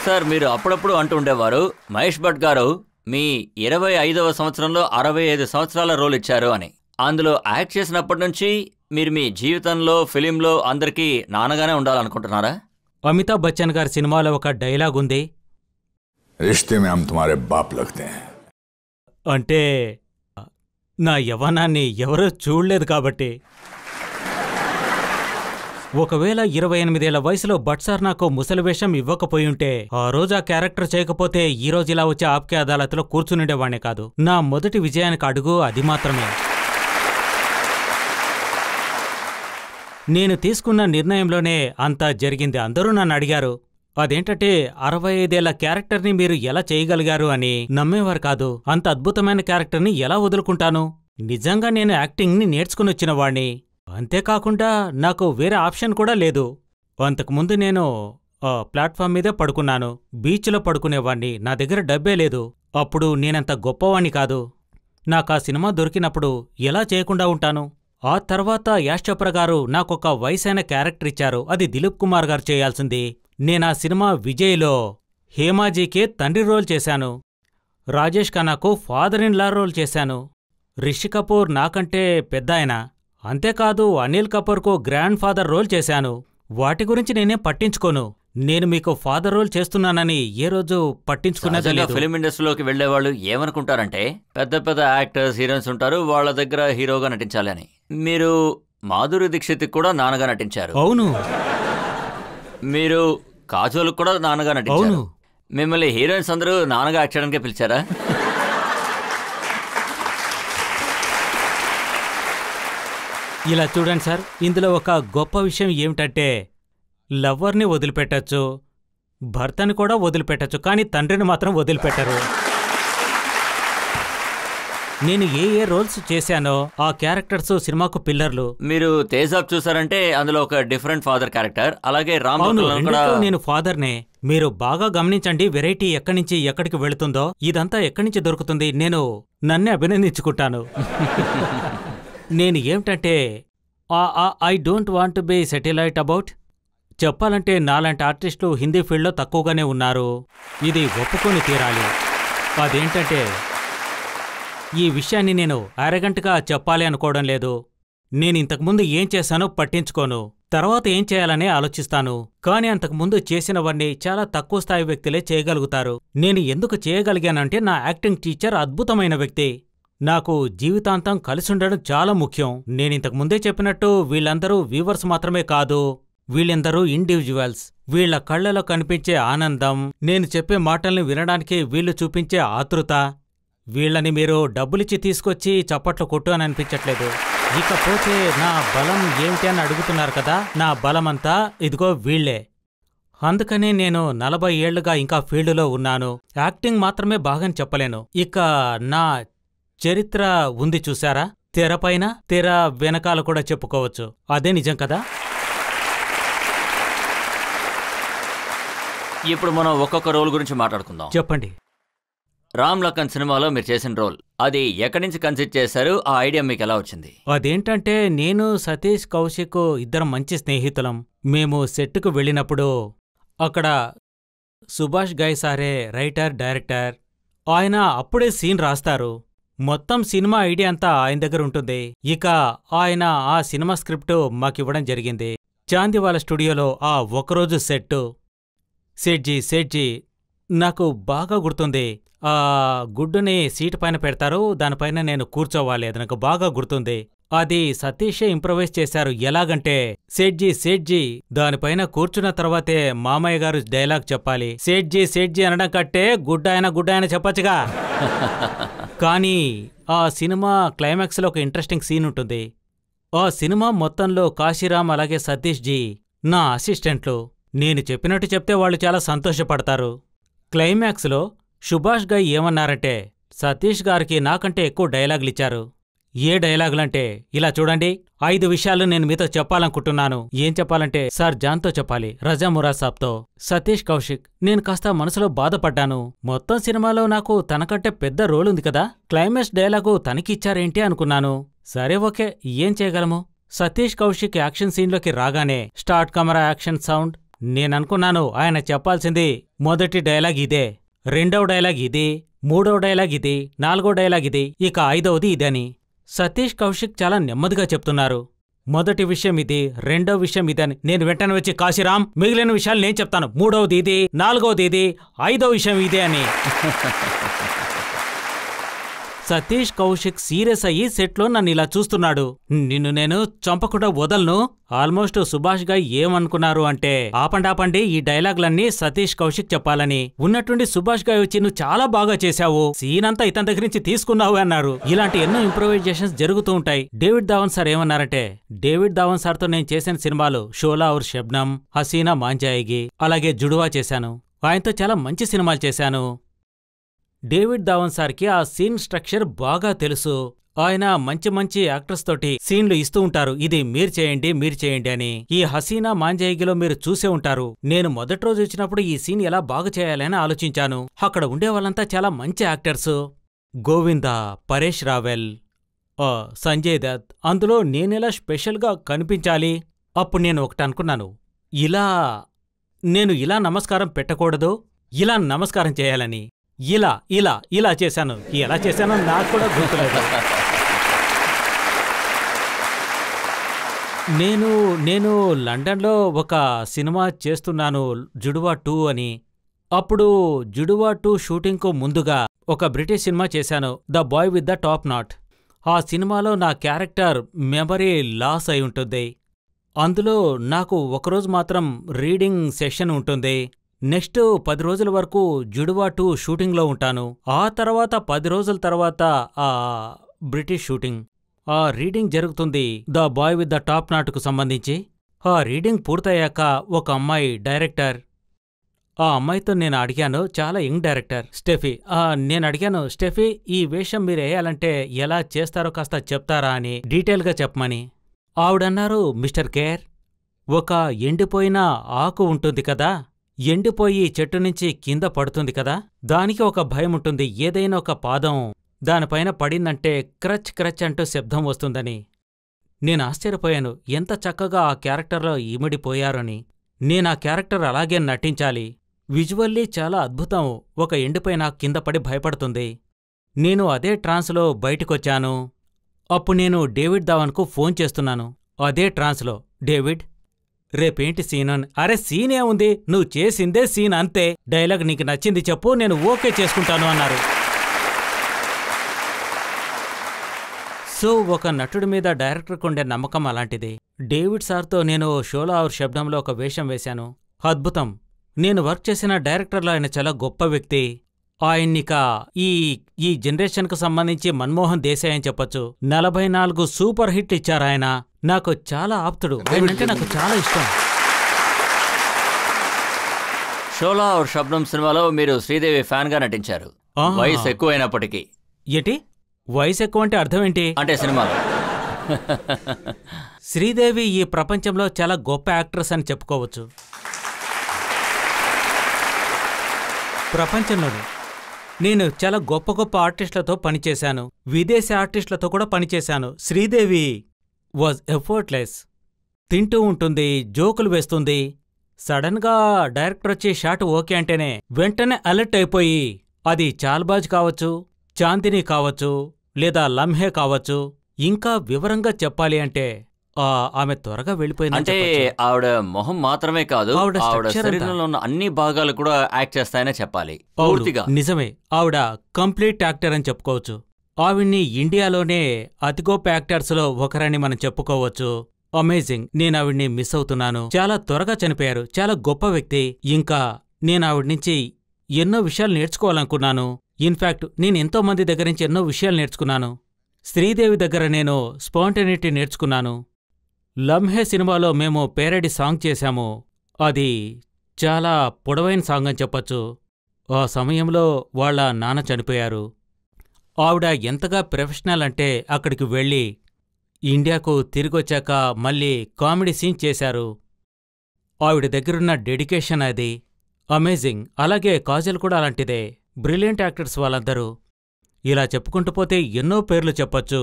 సార్, మీరు అప్పుడప్పుడు అంటూ ఉండేవారు మహేష్ భట్ గారు మీ 25వ సంవత్సరంలో 65 సంవత్సరాల రోల్ ఇచ్చారు అని. అందులో యాక్ట్ చేసినప్పటి నుంచి మీరు మీ జీవితంలో ఫిలింలో అందరికీ నాన్నగానే ఉండాలనుకుంటున్నారా? అమితాబ్ బచ్చన్ గారి సినిమాలో ఒక డైలాగ్ ఉంది, रिश्ते में हम तुम्हारे बाप लगते हैं. అంటే నా యవ్వనాన్ని ఎవరూ చూడలేదు కాబట్టి. ఒకవేళ 28 ఏళ్ల వయసులో భట్ సార్ నాకు ముసలి వేషం ఇవ్వకపోయుంటే, ఆ రోజు ఆ క్యారెక్టర్ చేయకపోతే ఈ రోజు ఇలా వచ్చే ఆప్కే అదాలత్లో కూర్చునిండేవాణ్ణే కాదు. నా మొదటి విజయానికి అడుగు అది మాత్రమే. నేను తీసుకున్న నిర్ణయంలోనే అంతా జరిగింది. అందరూ నన్ను అడిగారు, అదేంటంటే 65 ఏళ్ల క్యారెక్టర్ని మీరు ఎలా చేయగలిగారు అని. నమ్మేవారు కాదు. అంత అద్భుతమైన క్యారెక్టర్ని ఎలా వదులుకుంటాను? నిజంగా నేను యాక్టింగ్ని నేర్చుకుని వచ్చిన వాణ్ణి. అంతేకాకుండా నాకు వేరే ఆప్షన్ కూడా లేదు. అంతకుముందు నేను ప్లాట్ఫామ్ మీదే పడుకున్నాను, బీచ్లో పడుకునేవాణ్ణి. నా దగ్గర డబ్బే లేదు. అప్పుడు నేనంత గొప్పవాణ్ణి కాదు. నాకా సినిమా దొరికినప్పుడు ఎలా చేయకుండా ఉంటాను? ఆ తర్వాత యాష్ చోప్రా గారు నాకొక వయసైన క్యారెక్టర్ ఇచ్చారు. అది దిలీప్ కుమార్ గారు చేయాల్సింది. నేనా సినిమా విజయ్లో హేమాజీకే తండ్రి రోల్ చేశాను. రాజేష్ ఖన్నాకు ఫాదర్ ఇన్ లా రోల్ చేశాను. రిషి కపూర్ నాకంటే పెద్దాయన. అంతేకాదు అనిల్ కపూర్కు గ్రాండ్ ఫాదర్ రోల్ చేశాను. వాటి గురించి నేనేం పట్టించుకోను. నేను మీకు ఫాదర్ రోల్ చేస్తున్నానని ఏ రోజు పట్టించుకున్నదే లేదు. ఫిల్మ్ ఇండస్ట్రీలోకి వెళ్లేవాళ్ళు ఏమనుకుంటారంటే, పెద్ద పెద్ద యాక్టర్స్, హీరోయిన్స్ ఉంటారు, వాళ్ళ దగ్గర హీరోగా నటించాలి అని. మీరు మాధురి దీక్షిత్ కూడా నాన్నగా నటించారు. అవును. మీరు కాజోల్ కూడా నాన్నగా నటించారు. మిమ్మల్ని హీరోయిన్స్ అందరూ నాన్నగా యాక్ట్ చేయడానికే పిలిచారా? ఇలా చూడండి సార్, ఇందులో ఒక గొప్ప విషయం ఏమిటంటే, లవ్వర్ని వదిలిపెట్టచ్చు, భర్తని కూడా వదిలిపెట్టచ్చు, కానీ తండ్రిని మాత్రం వదిలిపెట్టరు. నేను ఏ రోల్స్ చేశానో ఆ క్యారెక్టర్స్ సినిమాకు పిల్లర్లు. మీరు తేజాబ్ చూసారంటే అందులో ఒక డిఫరెంట్ ఫాదర్ క్యారెక్టర్. అలాగే నేను ఫాదర్నే. మీరు బాగా గమనించండి, వెరైటీ ఎక్కడి నుంచి ఎక్కడికి వెళుతుందో, ఇదంతా ఎక్కడి నుంచి దొరుకుతుంది. నేను నన్నే అభినందించుకుంటాను. నేను ఏమిటంటే, I don't want to be satellite about. చెప్పాలంటే నాలాంటి ఆర్టిస్టులు హిందీ ఫీల్డ్లో తక్కువగానే ఉన్నారు. ఇది ఒప్పుకొని తీరాలి. అదేంటంటే, ఈ విషయాన్ని నేను అరగంటగా చెప్పాలి అనుకోవడం లేదు. నేనింతకుముందు ఏం చేశానో పట్టించుకోను, తర్వాత ఏం చేయాలనే ఆలోచిస్తాను. కాని అంతకుముందు చేసినవన్నీ చాలా తక్కువ స్థాయి వ్యక్తులే చేయగలుగుతారు. నేను ఎందుకు చేయగలిగానంటే, నా యాక్టింగ్ టీచర్ అద్భుతమైన వ్యక్తి. నాకు జీవితాంతం కలిసుండడం చాలా ముఖ్యం. నేనింతకుముందే చెప్పినట్టు వీళ్ళందరూ వ్యూవర్స్ మాత్రమే కాదు, వీళ్ళందరూ ఇండివిజువల్స్. వీళ్ల కళ్లలో కనిపించే ఆనందం, నేను చెప్పే మాటల్ని వినడానికి వీళ్ళు చూపించే ఆతృత, వీళ్ళని మీరు డబ్బులిచ్చి తీసుకొచ్చి చప్పట్లు కొట్టు అని అనిపించట్లేదు. ఇకపోతే నా బలం ఏమిటి అని అడుగుతున్నారు కదా, నా బలమంతా ఇదిగో వీళ్లే. అందుకనే నేను 40 ఏళ్లుగా ఇంకా ఫీల్డులో ఉన్నాను. యాక్టింగ్ మాత్రమే బాగని చెప్పలేను. ఇక నా చరిత్ర ఉంది చూశారా, తెరపైన తెర వెనకాల కూడా చెప్పుకోవచ్చు. అదే నిజం కదా. ఇప్పుడు మనం ఒక్కొక్క రోల్ గురించి మాట్లాడుకుందాం. చెప్పండి. రామ్ లఖన్ సినిమాలో మీరు చేసిన రోల్, అది ఎక్కడి నుంచి కన్సిడర్ చేశారు? ఆ ఐడియా మీకు ఎలా వచ్చింది? అదేంటంటే, నేను సతీష్ కౌశిక్ ఇద్దరం మంచి స్నేహితులం. మేము సెట్కు వెళ్ళినప్పుడు అక్కడ సుభాష్ గై సారే రైటర్, డైరెక్టర్. ఆయన అప్పుడే సీన్ రాస్తారు. మొత్తం సినిమా ఐడియా అంతా ఆయన దగ్గర ఉంటుంది. ఇక ఆయన ఆ సినిమా స్క్రిప్టు మాకివ్వడం జరిగింది. చాందివాల స్టూడియోలో ఆ ఒకరోజు సెట్జీ నాకు బాగా గుర్తుంది. ఆ గుడ్డుని సీటు పైన పెడతారు, దానిపైన నేను కూర్చోవాలి. అది నాకు బాగా గుర్తుంది. అది సతీషే ఇంప్రవైజ్ చేశారు. ఎలాగంటే, సేట్జీ దానిపైన కూర్చున్న తర్వాతే మామయ్య గారు డైలాగ్ చెప్పాలి. సేట్జీ అనడం కట్టే గుడ్డాయన చెప్పచ్చుగా. కానీ ఆ సినిమా క్లైమాక్స్లో ఒక ఇంట్రెస్టింగ్ సీన్ ఉంటుంది. ఆ సినిమా మొత్తంలో కాశీరామ్ అలాగే సతీష్ జీ నా అసిస్టెంట్లు. నేను చెప్పినట్టు చెప్తే వాళ్ళు చాలా సంతోషపడతారు. క్లైమాక్స్లో సుభాష్ గారు ఏమన్నారంటే, సతీష్ గారికి నాకంటే ఎక్కువ డైలాగులిచ్చారు. ఏ డైలాగులంటే, ఇలా చూడండి, 5 విషయాలు నేను మీతో చెప్పాలనుకుంటున్నాను. ఏం చెప్పాలంటే, సార్ జాన్తో చెప్పాలి, రజా మురాద్ సాబ్తో. సతీష్ కౌశిక్, నేను కాస్త మనసులో బాధపడ్డాను. మొత్తం సినిమాలో నాకు తనకంటే పెద్ద రోల్ ఉంది కదా, క్లైమాక్స్ డైలాగు తనకిచ్చారేంటి అనుకున్నాను. సరే ఓకే, ఏం చేయగలము. సతీష్ కౌశిక్ యాక్షన్ సీన్లోకి రాగానే స్టార్ట్ కెమెరా యాక్షన్ సౌండ్. నేననుకున్నాను ఆయన చెప్పాల్సింది మొదటి డైలాగ్ ఇదే, రెండవ డైలాగ్ ఇది, మూడవ డైలాగ్ ఇది, నాలుగో డైలాగ్ ఇది, ఇక 5వది ఇదని. సతీష్ కౌశిక్ చాలా నెమ్మదిగా చెప్తున్నారు. మొదటి విషయం ఇది, రెండవ విషయం ఇదని. నేను వెంటనే వచ్చి, కాశీరామ్ మిగిలిన విషయాలు నేను చెప్తాను, 3వది ఇది, 4వది ఇది, 5వ విషయం ఇదే అని. సతీష్ కౌశిక్ సీరియస్ అయ్యి సెట్లో నన్ను ఇలా చూస్తున్నాడు. నిన్ను నేను చంపకుండా వదలను. ఆల్మోస్ట్ సుభాష్ గా ఏమనుకున్నారు అంటే, ఆపండి ఈ డైలాగులన్నీ సతీష్ కౌశిక్ చెప్పాలని. ఉన్నట్టుండి సుభాష్ గా వచ్చి, నువ్వు చాలా బాగా చేశావు, సీన్ అంతా ఇతని దగ్గర నుంచి తీసుకున్నావు అన్నారు. ఇలాంటి ఎన్నో ఇంప్రూవైజేషన్స్ జరుగుతూ ఉంటాయి. డేవిడ్ ధావన్ సార్ ఏమన్నారంటే, డేవిడ్ ధావన్ సార్తో నేను చేసిన సినిమాలు షోలా ఔర్ షబ్నమ్, హసీనా మాంజాయిగి, అలాగే జుడువా చేశాను. ఆయనతో చాలా మంచి సినిమాలు చేశాను. డేవిడ్ ధావన్ సార్కి ఆ సీన్ స్ట్రక్చర్ బాగా తెలుసు. ఆయన మంచి యాక్టర్స్ తోటి సీన్లు ఇస్తూ ఉంటారు, ఇది మీరు చేయండి అని. ఈ హసీనా మాంజాయిగిలో మీరు చూసే ఉంటారు. నేను మొదటి రోజు వచ్చినప్పుడు ఈ సీన్ ఎలా బాగా చేయాలని ఆలోచించాను. అక్కడ ఉండే వాళ్ళంతా చాలా మంచి యాక్టర్స్. గోవిందా, పరేష్ రావెల్, సంజయ్ దత్. అందులో నేనెలా స్పెషల్గా కనిపించాలి. అప్పుడు నేను ఒకటి అనుకున్నాను, నేను ఇలా నమస్కారం పెట్టకూడదు, ఇలా నమస్కారం చేయాలని. ఇలా చేశాను. ఎలా చేశానో నాకు కూడా గుర్తులేదు. నేను లండన్లో ఒక సినిమా చేస్తున్నాను, జుడువా 2 అని. అప్పుడు జుడువా 2 షూటింగ్కు ముందుగా ఒక బ్రిటిష్ సినిమా చేశాను, the boy with the top notch. ఆ సినిమాలో నా క్యారెక్టర్ మెమరీ లాస్ అయి ఉంటుంది. అందులో నాకు ఒకరోజు మాత్రం రీడింగ్ సెషన్ ఉంటుంది. నెక్స్ట్ 10 రోజుల వరకు జుడువా 2 షూటింగ్లో ఉంటాను. ఆ తర్వాత 10 రోజుల తర్వాత ఆ బ్రిటిష్ షూటింగ్. ఆ రీడింగ్ జరుగుతుంది the boy with the top నాట్కు సంబంధించి. ఆ రీడింగ్ పూర్తయ్యాక ఒక అమ్మాయి డైరెక్టర్, ఆ అమ్మాయితో నేను అడిగాను, చాలా యంగ్ డైరెక్టర్ స్టెఫీ. నేను అడిగాను, స్టెఫీ ఈ వేషం మీరు వేయాలంటే ఎలా చేస్తారో కాస్త చెప్తారా అని, డీటెయిల్గా చెప్పమని. ఆవిడన్నారు, మిస్టర్ కేర్, ఒక ఎండిపోయిన ఆకు ఉంటుంది కదా, ఎండిపోయి చెట్టు నుంచి కింద పడుతుంది కదా, దానికి ఒక భయం ఉంటుంది, ఏదైనా ఒక పాదం దానిపైన పడిందంటే క్రచ్ అంటూ శబ్దం వస్తుందని. నేను ఆశ్చర్యపోయాను, ఎంత చక్కగా ఆ క్యారెక్టర్లో ఇమిడిపోయారని. నేనా క్యారెక్టర్ అలాగే నటించాలి. విజువల్లీ చాలా అద్భుతం. ఒక ఎండిపోయిన కింద పడి భయపడుతుంది. నేను అదే ట్రాన్స్లో బయటికొచ్చాను. అప్పుడు నేను డేవిడ్ ధావన్కు ఫోన్ చేస్తున్నాను. అదే ట్రాన్స్లో, డేవిడ్ రేపేంటి సీన్ అని. అరే సీనే ఉంది, నువ్వు చేసిందే సీన్ అంతే, డైలాగ్ నీకు నచ్చింది చెప్పు, నేను ఓకే చేసుకుంటాను అన్నారు. సో ఒక నటుడి మీద డైరెక్టర్కు ఉండే నమ్మకం అలాంటిది. డేవిడ్ సార్తో నేను షోలా ఔర్ శబ్దంలో ఒక వేషం వేశాను, అద్భుతం. నేను వర్క్ చేసిన డైరెక్టర్లో ఆయన చాలా గొప్ప వ్యక్తి. ఆయన్నిక ఈ జనరేషన్కు సంబంధించి మన్మోహన్ దేశాయ్ అని చెప్పొచ్చు. 44 సూపర్ హిట్లు ఇచ్చారాయన. నాకు చాలా ఆప్తుడు, ఆయనంటే నాకు చాలా ఇష్టం. షోలా ఔర్ షబ్నమ్ సినిమాలో మీరు శ్రీదేవి ఫ్యాన్ గా నటించారు, వయసు ఎక్కువైనప్పటికీ. ఏంటి వయసు ఎక్కువ అంటే అర్థం ఏంటి? అంటే సినిమాలో శ్రీదేవి ఈ ప్రపంచంలో చాలా గొప్ప యాక్ట్రెస్ అని చెప్పుకోవచ్చు. ప్రపంచంలోనే నేను చాలా గొప్ప ఆర్టిస్టులతో పనిచేశాను, విదేశీ ఆర్టిస్టులతో కూడా పనిచేశాను. Sridevi was effortless. తింటూ ఉంటుంది, జోకులు వేస్తుంది. సడన్గా డైరెక్టర్ వచ్చి షాట్ ఓకే అంటేనే వెంటనే అలర్ట్ అయిపోయి, అది చాల్బాజ్ కావచ్చు, చాందిని కావచ్చు, లేదా లంహే కావచ్చు. ఇంకా వివరంగా చెప్పాలి అంటే ఆమె త్వరగా వెళ్ళిపోయింది. అంటే ఆవిడ మొహం మాత్రమే కాదు, ఆవిడ ఆవిడ structure శరీరంలో ఉన్న అన్ని భాగాలు కూడా యాక్ట్ చేస్తాయనే చెప్పాలి. పూర్తిగా నిజమే, ఆవిడ కంప్లీట్ యాక్టర్ అని చెప్పుకోవచ్చు. ఆవిడ్ని ఇండియాలోనే అతి గొప్ప యాక్టర్స్లో ఒకరని మనం చెప్పుకోవచ్చు. అమేజింగ్. నేను ఆవిడ్ని మిస్ అవుతున్నాను. చాలా త్వరగా చనిపోయారు. చాలా గొప్ప వ్యక్తి. ఇంకా నేను ఆవిడ నుంచి ఎన్నో విషయాలు నేర్చుకోవాలనుకున్నాను. ఇన్ఫాక్ట్ నేను ఎంతో మంది దగ్గర నుంచి ఎన్నో విషయాలు నేర్చుకున్నాను. శ్రీదేవి దగ్గర నేను స్పాంటేనిటీ నేర్చుకున్నాను. లమ్హే సినిమాలో మేము పేరడీ సాంగ్ చేశాము. అది చాలా పొడవైన సాంగ్ అని చెప్పొచ్చు. ఆ సమయంలో వాళ్ళ నాన్న చనిపోయారు. ఆవిడ ఎంతగా ప్రొఫెషనల్ అంటే అక్కడికి వెళ్ళి ఇండియాకు తిరిగొచ్చాక మళ్ళీ కామెడీ సీన్ చేశారు. ఆవిడ దగ్గరున్న డెడికేషన్ అది అమేజింగ్. అలాగే కాజల్ కూడా అలాంటిదే. బ్రిలియంట్ యాక్టర్స్ వాళ్ళందరూ. ఇలా చెప్పుకుంటూ పోతే ఎన్నో పేర్లు చెప్పొచ్చు.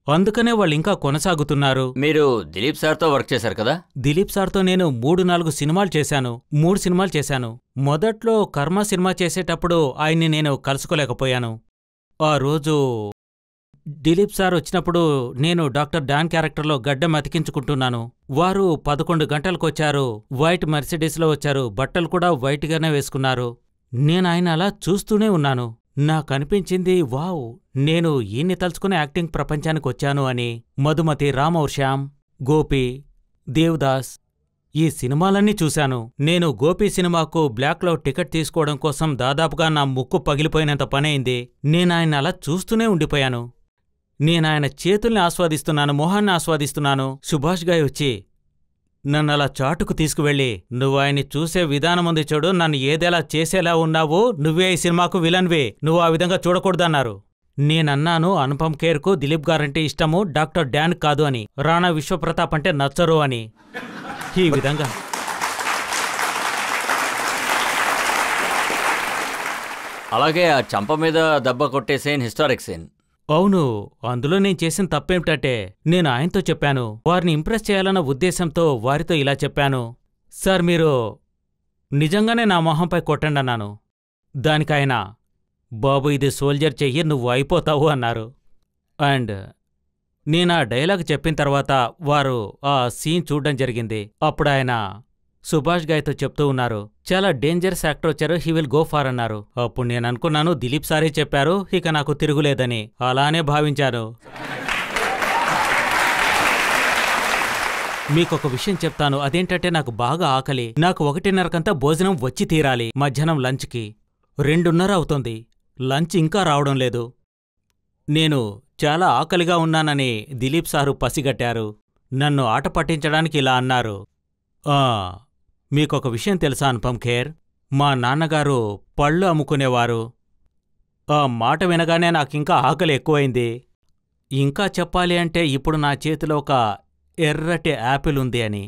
అందుకనే వాళ్ళింకా కొనసాగుతున్నారు. మీరు దిలీప్ సార్తో వర్క్ చేశారు కదా? దిలీప్ సార్తో నేను 3-4 సినిమాలు చేశాను. 3 సినిమాలు చేశాను. మొదట్లో కర్మ సినిమా చేసేటప్పుడు ఆయన్ని నేను కలుసుకోలేకపోయాను. ఆ రోజు దిలీప్ సార్ వచ్చినప్పుడు నేను డాక్టర్ డాన్ క్యారెక్టర్లో గడ్డం అతికించుకుంటున్నాను. వారు 11 గంటలకొచ్చారు. వైట్ మెర్సిడీస్లో వచ్చారు. బట్టలు కూడా వైట్గానే వేసుకున్నారు. నేను ఆయన అలా చూస్తూనే ఉన్నాను. నాకనిపించింది, వావ్, నేను ఈయన్ని తలుచుకునే యాక్టింగ్ ప్రపంచానికి వచ్చాను అని. మధుమతి, రామౌర్ శ్యామ్, గోపి, దేవదాస్, ఈ సినిమాలన్నీ చూశాను. నేను గోపి సినిమాకు బ్లాక్లో టికెట్ తీసుకోవడం కోసం దాదాపుగా నా ముక్కు పగిలిపోయినంత పనైంది. నేనాయన అలా చూస్తూనే ఉండిపోయాను. నేనాయన చేతుల్ని ఆస్వాదిస్తున్నాను, మొహాన్ని ఆస్వాదిస్తున్నాను. సుభాష్ గాయ్ వచ్చి నన్నలా చాటుకు తీసుకువెళ్ళి, నువ్వు ఆయన్ని చూసే విధానముంది చూడు, నన్ను ఏదెలా చేసేలా ఉన్నావో, నువ్వే ఈ సినిమాకు విలన్వే, నువ్వు ఆ విధంగా చూడకూడదన్నారు. నేనన్నాను, అనుపమ్ ఖేర్కు దిలీప్ గారంటే ఇష్టము, డాక్టర్ డాన్ కాదు అని. రాణా విశ్వప్రతాప్ అంటే నచ్చరు అని. ఈ విధంగా అలాగే ఆ చంప మీద దెబ్బ కొట్టే సీన్ హిస్టారిక్ సీన్. అవును, అందులో నేను చేసిన తప్పేమిటంటే నేను ఆయనతో చెప్పాను. వారిని ఇంప్రెస్ చేయాలన్న ఉద్దేశంతో వారితో ఇలా చెప్పాను, సార్ మీరు నిజంగానే నా మొహంపై కొట్టండి అన్నాను. దానికాయన, బాబు ఇది సోల్జర్ చెయ్యి, నువ్వు అయిపోతావు అన్నారు. అండ్ నేనా డైలాగ్ చెప్పిన తర్వాత వారు ఆ సీన్ చూడ్డం జరిగింది. అప్పుడు ఆయన సుభాష్ గాయ్తో చెప్తూ ఉన్నారు, చాలా డేంజరస్ యాక్టర్ వచ్చారు, హీ విల్ గో ఫార్ అన్నారు. అప్పుడు నేను అనుకున్నాను, దిలీప్ సారే చెప్పారు, ఇక నాకు తిరుగులేదని. అలానే భావించాను. మీకొక విషయం చెప్తాను, అదేంటంటే నాకు బాగా ఆకలి. నాకు 1:30కంతా భోజనం వచ్చి తీరాలి. మధ్యాహ్నం లంచ్కి 2:30 అవుతోంది. లంచ్ ఇంకా రావడం లేదు. నేను చాలా ఆకలిగా ఉన్నానని దిలీప్ సారు పసిగట్టారు. నన్ను ఆట పట్టించడానికి ఇలా అన్నారు, మీకొక విషయం తెలుసా అనుపమ్ ఖేర్, మా నాన్నగారు పళ్ళు అమ్ముకునేవారు. ఆ మాట వినగానే నాకింకా ఆకలి ఎక్కువైంది. ఇంకా చెప్పాలి అంటే ఇప్పుడు నా చేతిలో ఒక ఎర్రటి యాపిల్ ఉంది అని.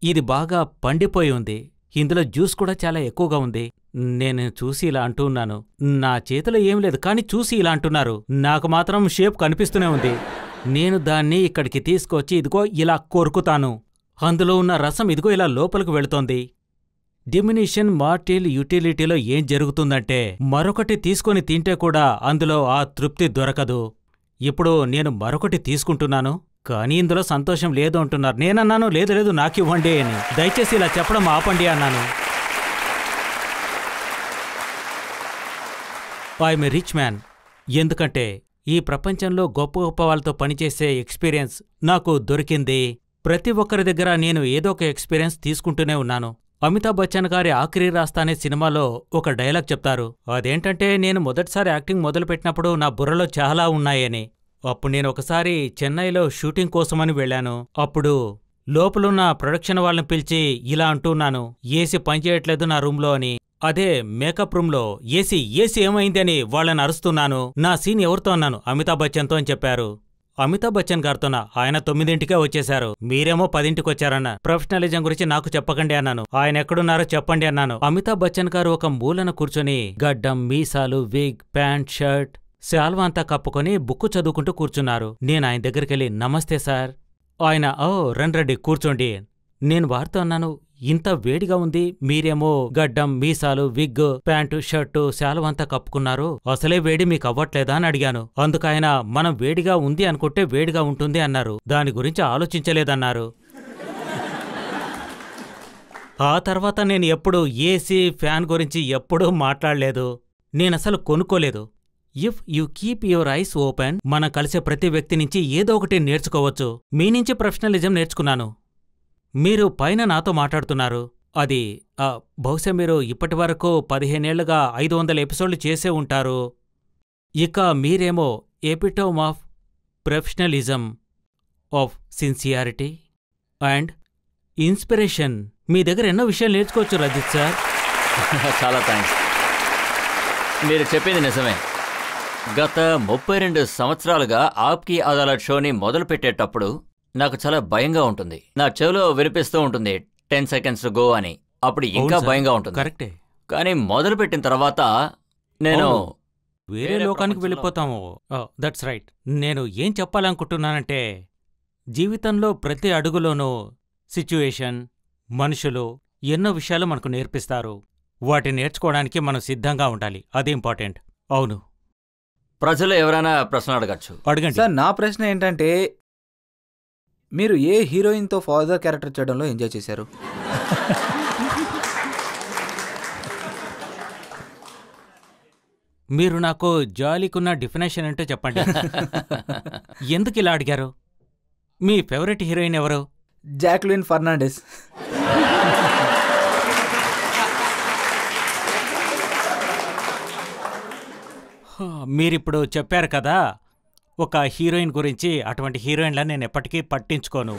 ఇది బాగా పండిపోయి ఉంది. ఇందులో జ్యూస్ కూడా చాలా ఎక్కువగా ఉంది. నేను చూసి ఇలా అంటూ ఉన్నాను, నా చేతిలో ఏం లేదు, కానీ చూసి ఇలా అంటున్నారు. నాకు మాత్రం షేప్ కనిపిస్తూనే ఉంది. నేను దాన్ని ఇక్కడికి తీసుకొచ్చి ఇదిగో ఇలా కొరుకుతాను. అందులో ఉన్న రసం ఇదిగో ఇలా లోపలికి వెళుతోంది. డిమినిషన్ మార్టిల్ యూటిలిటీలో ఏం జరుగుతుందంటే మరొకటి తీసుకొని తింటే కూడా అందులో ఆ తృప్తి దొరకదు. ఇప్పుడు నేను మరొకటి తీసుకుంటున్నాను, కానీ ఇందులో సంతోషం లేదు అంటున్నారు. నేనన్నాను, లేదు లేదు నాకివ్వండి అని. దయచేసి ఇలా చెప్పడం ఆపండి అన్నాను. I'm a rich man. ఎందుకంటే ఈ ప్రపంచంలో గొప్ప గొప్ప వాళ్ళతో పనిచేసే ఎక్స్పీరియన్స్ నాకు దొరికింది. ప్రతి ఒక్కరి దగ్గర నేను ఏదో ఒక ఎక్స్పీరియన్స్ తీసుకుంటూనే ఉన్నాను. అమితాబ్ బచ్చన్ గారి ఆఖరి రాస్తా అనే సినిమాలో ఒక డైలాగ్ చెప్తారు. అదేంటంటే, నేను మొదటిసారి యాక్టింగ్ మొదలుపెట్టినప్పుడు నా బుర్రలో చాలా ఉన్నాయని. అప్పుడు నేను ఒకసారి చెన్నైలో షూటింగ్ కోసమని వెళ్ళాను. అప్పుడు లోపలున్న ప్రొడక్షన్ వాళ్ళని పిలిచి ఇలా అంటున్నాను, ఏసీ పనిచేయట్లేదు నా రూమ్లో అని. అదే మేకప్ రూమ్లో ఏసీ ఏమైంది అని వాళ్ళని అరుస్తున్నాను. నా సీన్ ఎవరితో అన్నాను, అమితాబ్ బచ్చన్తో అని చెప్పారు. అమితాబ్ బచ్చన్ గారితోనా? ఆయన 9ంటికే వచ్చేశారు, మీరేమో 10ంటికి వచ్చారన్న. ప్రొఫెషనలిజం గురించి నాకు చెప్పకండి అన్నాను. ఆయన ఎక్కడున్నారో చెప్పండి అన్నాను. అమితాబ్ బచ్చన్ గారు ఒక మూలన కూర్చొని గడ్డం, మీసాలు, విగ్, ప్యాంట్, షర్ట్, శాల్వా అంతా కప్పుకొని బుక్కు చదువుకుంటూ కూర్చున్నారు. నేను ఆయన దగ్గరికెళ్ళి, నమస్తే సార్. ఆయన, ఓ రండ్రెడ్డి కూర్చోండి. నేను వారితో అన్నాను, ఇంత వేడిగా ఉంది, మీరేమో గడ్డం, మీసాలు, విగ్, ప్యాంటు, షర్టు, శాలువంతా కప్పుకున్నారు, అసలే వేడి మీకు అవ్వట్లేదా అని అడిగాను. అందుకైన మనం వేడిగా ఉంది అనుకుంటే వేడిగా ఉంటుంది అన్నారు, దాని గురించి ఆలోచించలేదన్నారు. ఆ తర్వాత నేను ఎప్పుడు ఏసీ, ఫ్యాన్ గురించి ఎప్పుడూ మాట్లాడలేదు. నేనసలు కొనుక్కోలేదు. If you keep your eyes open, మనం కలిసే ప్రతి వ్యక్తి నుంచి ఏదో ఒకటి నేర్చుకోవచ్చు. మీ నుంచి ప్రొఫెషనలిజం నేర్చుకున్నాను. మీరు పైన నాతో మాట్లాడుతున్నారు, అది బహుశా మీరు ఇప్పటివరకు 15 ఏళ్లుగా 500 ఎపిసోడ్లు చేసే ఉంటారు. ఇక మీరేమో epitome of professionalism, of sincerity and inspiration. మీ దగ్గర ఎన్నో విషయాలు నేర్చుకోవచ్చు రజిత్ సార్. చాలా థ్యాంక్స్. మీరు చెప్పింది నిజమే. గత 32 సంవత్సరాలుగా ఆప్కి అదాలత్ షోని మొదలు పెట్టేటప్పుడు నాకు చాలా భయంగా ఉంటుంది. నా చెవిలో వినిపిస్తూ ఉంటుంది 10 seconds to go అని. అప్పుడు ఇంకా భయంగా ఉంటుంది. కరెక్టే. కానీ మొదలు పెట్టిన తర్వాత నేను వేరే లోకానికి వెళ్ళిపోతాము. That's right. నేను ఏం చెప్పాలనుకుంటున్నానంటే, జీవితంలో ప్రతి అడుగులోనూ సిచ్యువేషన్, మనుషులు ఎన్నో విషయాలు మనకు నేర్పిస్తారు. వాటిని నేర్చుకోవడానికి మనం సిద్ధంగా ఉండాలి. అది ఇంపార్టెంట్. అవును. ప్రజలు ఎవరైనా ప్రశ్న అడగచ్చు. అడగండి సార్. నా ప్రశ్న ఏంటంటే, మీరు ఏ హీరోయిన్తో ఫాదర్ క్యారెక్టర్ చేయడంలో ఎంజాయ్ చేశారు? మీరు నాకు జాలీకున్న డెఫినేషన్ అంటే చెప్పండి. ఎందుకు ఇలా అడిగారు? మీ ఫేవరెట్ హీరోయిన్ ఎవరు? జాక్లిన్ ఫర్నాండెస్. మీరిప్పుడు చెప్పారు కదా ఒక హీరోయిన్ గురించి, అటువంటి హీరోయిన్లా నేను ఎప్పటికీ పట్టించుకోను.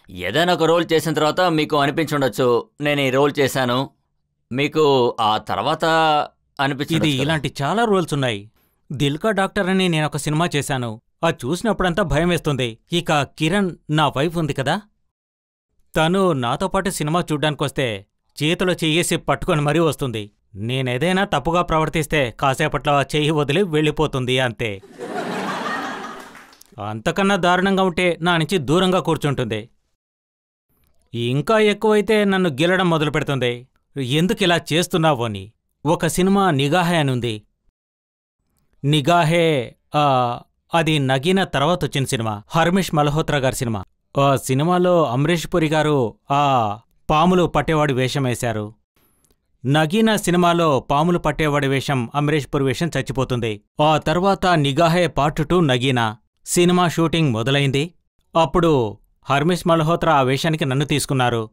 ఏదైనా ఒక రోల్ చేసిన తర్వాత మీకు అనిపించుండొచ్చు, నేను ఈ రోల్ చేశాను, మీకు ఆ తర్వాత అనిపించింది. ఇలాంటి చాలా రోల్స్ ఉన్నాయి. దిల్కా డాక్టర్ అని నేను ఒక సినిమా చేశాను. అది చూసినప్పుడంతా భయం వేస్తుంది. ఇక కిరణ్, నా వైఫ్ ఉంది కదా, తను నాతో పాటు సినిమా చూడ్డానికొస్తే చేతిలో చెయ్యేసి పట్టుకొని మరీ వస్తుంది. నేనేదైనా తప్పుగా ప్రవర్తిస్తే కాసేపట్లో చెయ్యి వదిలి వెళ్ళిపోతుంది, అంతే. అంతకన్నా దారుణంగా ఉంటే నా నుంచి దూరంగా కూర్చుంటుంది. ఇంకా ఎక్కువైతే నన్ను గిల్లడం మొదలు పెడుతుంది. ఎందుకిలా చేస్తున్నావు అని. ఒక సినిమా నిగాహే అనుంది. నిగాహే అది నగీనా తర్వాత వచ్చిన సినిమా, హర్మిష్ మల్హోత్రా గారి సినిమా. ఆ సినిమాలో అమరీష్ పురి గారు పాములు పట్టేవాడి వేషం వేశారు. నగీనా సినిమాలో పాములు పట్టేవాడి వేషం, అమరీష్ పురి వేషం చచ్చిపోతుంది. ఆ తర్వాత నిగాహే పార్ట్ 2 నగీనా సినిమా షూటింగ్ మొదలైంది. అప్పుడు హర్మిష్ మల్హోత్రా ఆ వేషానికి నన్ను తీసుకున్నారు.